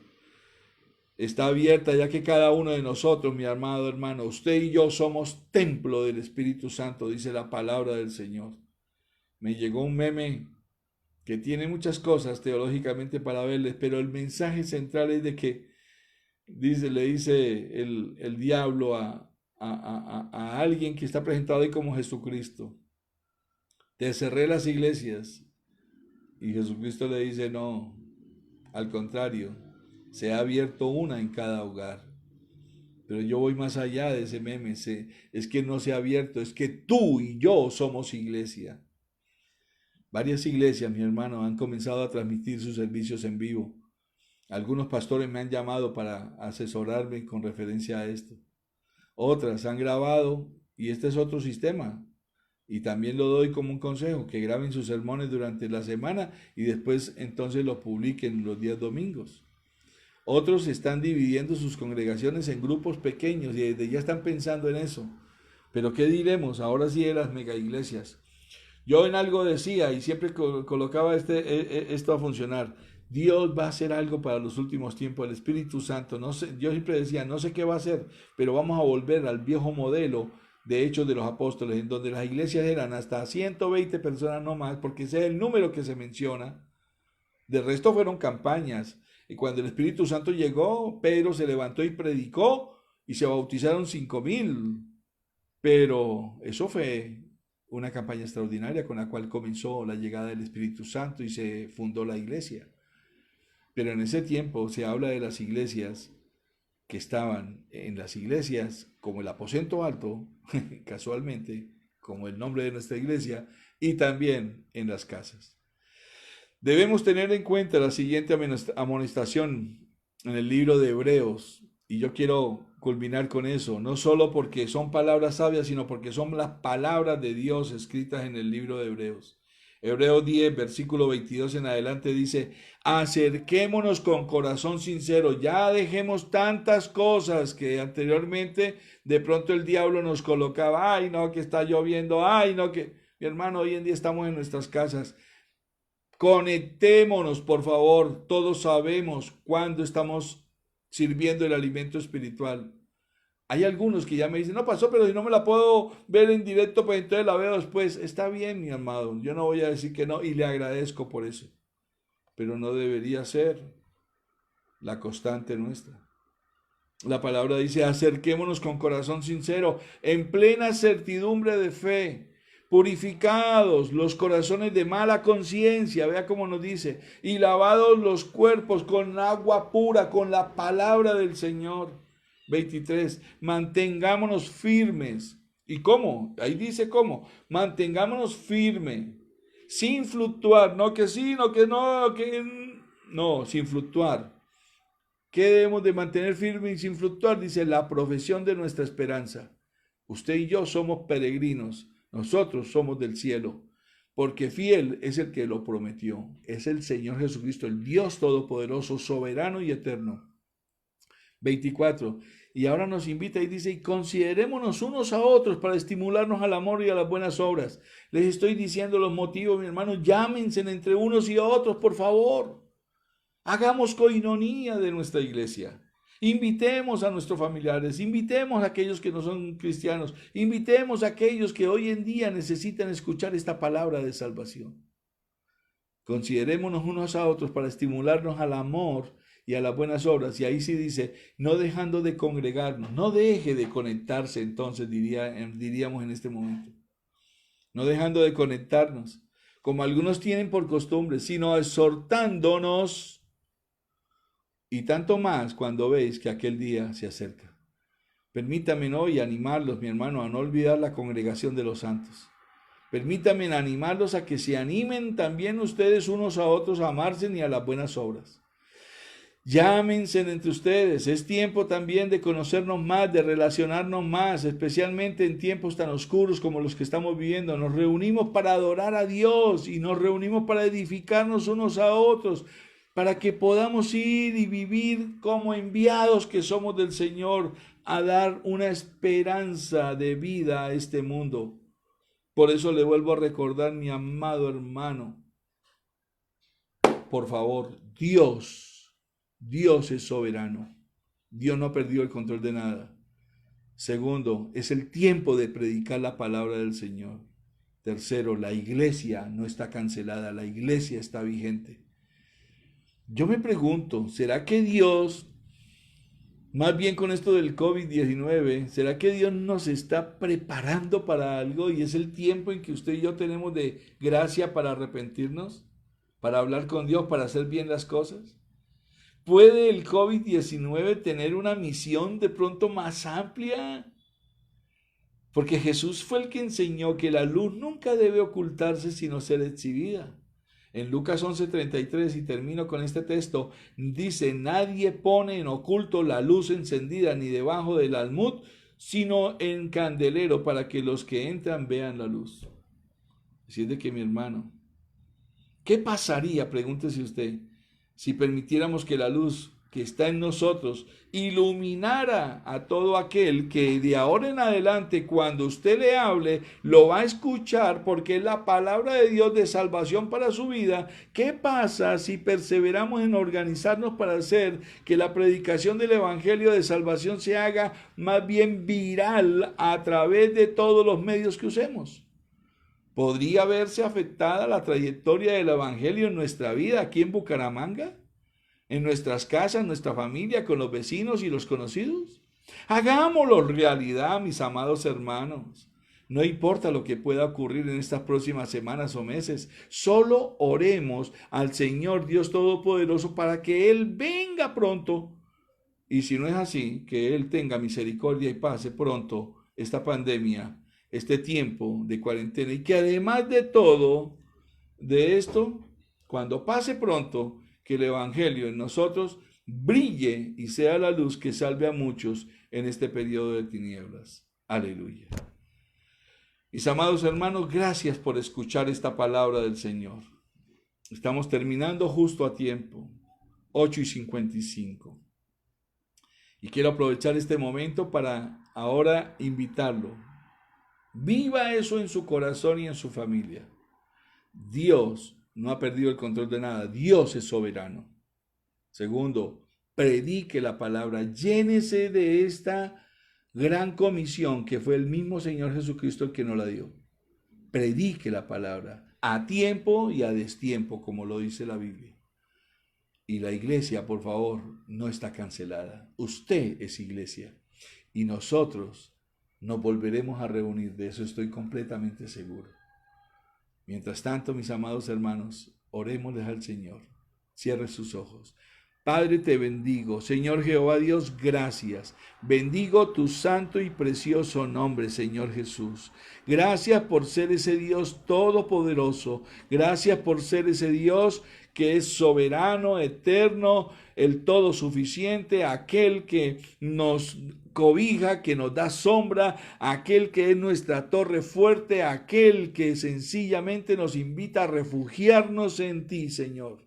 Está abierta ya que cada uno de nosotros, mi amado hermano, usted y yo somos templo del Espíritu Santo, dice la palabra del Señor. Me llegó un meme que tiene muchas cosas teológicamente para verles, pero el mensaje central es de que le dice el diablo a a alguien que está presentado ahí como Jesucristo. Te cerré las iglesias. Y Jesucristo le dice, no, al contrario, se ha abierto una en cada hogar. Pero yo voy más allá de ese meme, es que no se ha abierto, es que tú y yo somos iglesia. Varias iglesias, mi hermano, han comenzado a transmitir sus servicios en vivo. Algunos pastores me han llamado para asesorarme con referencia a esto. Otras han grabado, y este es otro sistema. Y también lo doy como un consejo, que graben sus sermones durante la semana y después entonces los publiquen los días domingos. Otros están dividiendo sus congregaciones en grupos pequeños y desde ya están pensando en eso. Pero ¿qué diremos ahora sí de las mega iglesias? Yo en algo decía y siempre colocaba esto a funcionar. Dios va a hacer algo para los últimos tiempos, el Espíritu Santo. No sé, yo siempre decía, no sé qué va a hacer, pero vamos a volver al viejo modelo de Hechos de los Apóstoles, en donde las iglesias eran hasta 120 personas no más, porque ese es el número que se menciona. De resto fueron campañas. Y cuando el Espíritu Santo llegó, Pedro se levantó y predicó y se bautizaron 5,000. Pero eso fue una campaña extraordinaria con la cual comenzó la llegada del Espíritu Santo y se fundó la iglesia. Pero en ese tiempo se habla de las iglesias que estaban en las iglesias como el aposento alto, casualmente, como el nombre de nuestra iglesia, y también en las casas. Debemos tener en cuenta la siguiente amonestación en el libro de Hebreos, y yo quiero culminar con eso, no solo porque son palabras sabias, sino porque son las palabras de Dios escritas en el libro de Hebreos. Hebreos 10, versículo 22 en adelante dice, acerquémonos con corazón sincero, ya dejemos tantas cosas que anteriormente de pronto el diablo nos colocaba, ay no, que está lloviendo, ay no, que mi hermano, hoy en día estamos en nuestras casas. Conectémonos, por favor, todos sabemos cuándo estamos sirviendo el alimento espiritual. Hay algunos que ya me dicen, no pasó, pero si no me la puedo ver en directo, pues entonces la veo después. Está bien, mi amado, yo no voy a decir que no y le agradezco por eso. Pero no debería ser la constante nuestra. La palabra dice, acerquémonos con corazón sincero, en plena certidumbre de fe, purificados los corazones de mala conciencia, vea cómo nos dice, y lavados los cuerpos con agua pura, con la palabra del Señor. 23, mantengámonos firmes. ¿Y cómo? Ahí dice cómo. Mantengámonos firmes, sin fluctuar, no que sí, no que no, que no, sin fluctuar. ¿Qué debemos de mantener firme y sin fluctuar? Dice la profesión de nuestra esperanza. Usted y yo somos peregrinos, nosotros somos del cielo, porque fiel es el que lo prometió. Es el Señor Jesucristo, el Dios Todopoderoso, soberano y eterno. 24. Y ahora nos invita y dice, y considerémonos unos a otros para estimularnos al amor y a las buenas obras. Les estoy diciendo los motivos, mi hermano, llámense entre unos y otros, por favor. Hagamos coinonía de nuestra iglesia. Invitemos a nuestros familiares, invitemos a aquellos que no son cristianos, invitemos a aquellos que hoy en día necesitan escuchar esta palabra de salvación. Considerémonos unos a otros para estimularnos al amor y a las buenas obras. Y ahí sí dice, no dejando de congregarnos, no deje de conectarse entonces, diríamos en este momento. No dejando de conectarnos, como algunos tienen por costumbre, sino exhortándonos, y tanto más cuando veis que aquel día se acerca. Permítame hoy animarlos, mi hermano, a no olvidar la congregación de los santos. Permítame animarlos a que se animen también ustedes unos a otros a amarse y a las buenas obras. Llámense entre ustedes, es tiempo también de conocernos más, de relacionarnos más, especialmente en tiempos tan oscuros como los que estamos viviendo. Nos reunimos para adorar a Dios y nos reunimos para edificarnos unos a otros, para que podamos ir y vivir como enviados que somos del Señor a dar una esperanza de vida a este mundo. Por eso le vuelvo a recordar, mi amado hermano, por favor, Dios es soberano. Dios no perdió el control de nada. Segundo, es el tiempo de predicar la palabra del Señor. Tercero, la iglesia no está cancelada, la iglesia está vigente. Yo me pregunto, ¿será que Dios Más bien con esto del COVID-19, ¿será que Dios nos está preparando para algo y es el tiempo en que usted y yo tenemos de gracia para arrepentirnos, para hablar con Dios, para hacer bien las cosas? ¿Puede el COVID-19 tener una misión de pronto más amplia? Porque Jesús fue el que enseñó que la luz nunca debe ocultarse sino ser exhibida. En Lucas 11:33, y termino con este texto, dice: nadie pone en oculto la luz encendida ni debajo del almud, sino en candelero, para que los que entran vean la luz. Así es de que, mi hermano, ¿qué pasaría, pregúntese usted, si permitiéramos que la luz que está en nosotros iluminara a todo aquel que de ahora en adelante, cuando usted le hable, lo va a escuchar porque es la palabra de Dios de salvación para su vida? ¿Qué pasa si perseveramos en organizarnos para hacer que la predicación del evangelio de salvación se haga más bien viral a través de todos los medios que usemos? ¿Podría verse afectada la trayectoria del evangelio en nuestra vida aquí en Bucaramanga? ¿En nuestras casas, en nuestra familia, con los vecinos y los conocidos? Hagámoslo realidad, mis amados hermanos. No importa lo que pueda ocurrir en estas próximas semanas o meses, solo oremos al Señor Dios Todopoderoso para que Él venga pronto. Y si no es así, que Él tenga misericordia y pase pronto esta pandemia, este tiempo de cuarentena, y que además de todo, de esto, cuando pase pronto, que el evangelio en nosotros brille y sea la luz que salve a muchos en este periodo de tinieblas. Aleluya. Mis amados hermanos, gracias por escuchar esta palabra del Señor. Estamos terminando justo a tiempo, 8:55. Y quiero aprovechar este momento para ahora invitarlo. Viva eso en su corazón y en su familia. Dios no ha perdido el control de nada. Dios es soberano. Segundo, predique la palabra. Llénese de esta gran comisión que fue el mismo Señor Jesucristo el que nos la dio. Predique la palabra a tiempo y a destiempo, como lo dice la Biblia. Y la iglesia, por favor, no está cancelada. Usted es iglesia. Y nosotros nos volveremos a reunir. De eso estoy completamente seguro. Mientras tanto, mis amados hermanos, orémosles al Señor. Cierre sus ojos. Padre, te bendigo. Señor Jehová Dios, gracias. Bendigo tu santo y precioso nombre, Señor Jesús. Gracias por ser ese Dios todopoderoso. Gracias por ser ese Dios que es soberano, eterno, el todo suficiente, aquel que nos cobija, que nos da sombra, aquel que es nuestra torre fuerte, aquel que sencillamente nos invita a refugiarnos en ti, Señor.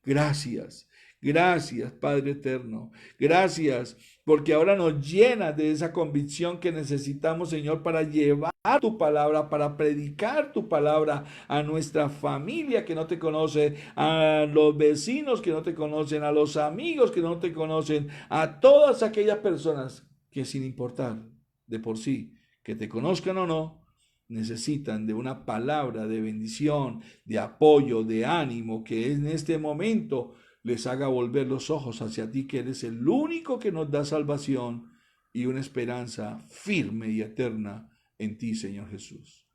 Gracias. Gracias, Padre eterno. Gracias, porque ahora nos llenas de esa convicción que necesitamos, Señor, para llevar tu palabra, para predicar tu palabra a nuestra familia que no te conoce, a los vecinos que no te conocen, a los amigos que no te conocen, a todas aquellas personas que, sin importar de por sí que te conozcan o no, necesitan de una palabra de bendición, de apoyo, de ánimo, que en este momento les haga volver los ojos hacia ti, que eres el único que nos da salvación y una esperanza firme y eterna en ti, Señor Jesús.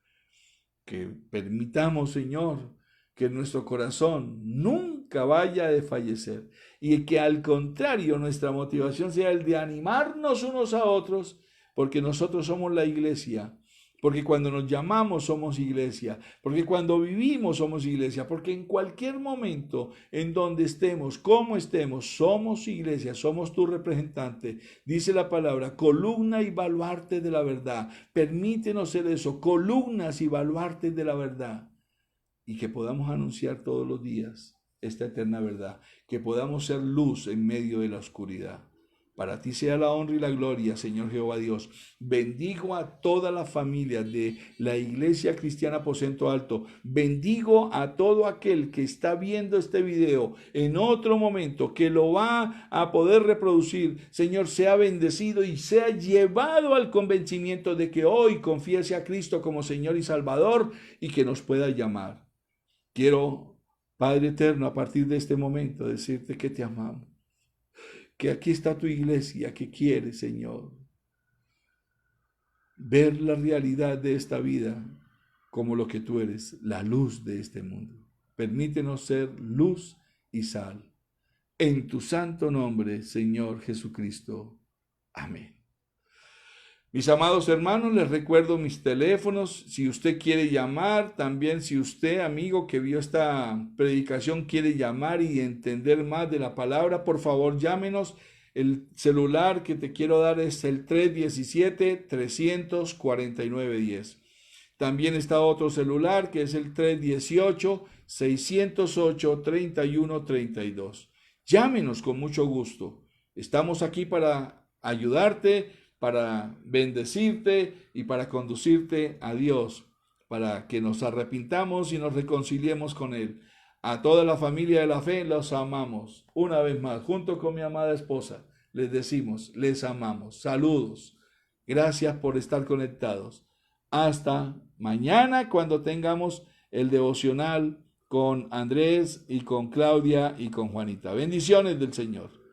Que permitamos, Señor, que nuestro corazón nunca vaya a desfallecer y que al contrario nuestra motivación sea el de animarnos unos a otros, porque nosotros somos la iglesia. Porque cuando nos llamamos somos iglesia, porque cuando vivimos somos iglesia, porque en cualquier momento en donde estemos, como estemos, somos iglesia, somos tu representante. Dice la palabra, columna y baluarte de la verdad. Permítenos ser eso, columnas y baluartes de la verdad. Y que podamos anunciar todos los días esta eterna verdad, que podamos ser luz en medio de la oscuridad. Para ti sea la honra y la gloria, Señor Jehová Dios. Bendigo a toda la familia de la Iglesia Cristiana Aposento Alto. Bendigo a todo aquel que está viendo este video en otro momento, que lo va a poder reproducir. Señor, sea bendecido y sea llevado al convencimiento de que hoy confiese a Cristo como Señor y Salvador y que nos pueda llamar. Quiero, Padre eterno, a partir de este momento decirte que te amamos. que aquí está tu iglesia que quiere, Señor, ver la realidad de esta vida como lo que tú eres, la luz de este mundo. Permítenos ser luz y sal. En tu santo nombre, Señor Jesucristo. Amén. Mis amados hermanos, les recuerdo mis teléfonos. Si usted quiere llamar, también si usted, amigo que vio esta predicación, quiere llamar y entender más de la palabra, por favor llámenos. El celular que te quiero dar es el 317-349-10. También está otro celular que es el 318-608-3132. Llámenos con mucho gusto. Estamos aquí para ayudarte, para bendecirte y para conducirte a Dios, para que nos arrepintamos y nos reconciliemos con Él. A toda la familia de la fe los amamos. Una vez más, junto con mi amada esposa, les decimos, les amamos. Saludos. Gracias por estar conectados. Hasta mañana cuando tengamos el devocional con Andrés y con Claudia y con Juanita. Bendiciones del Señor.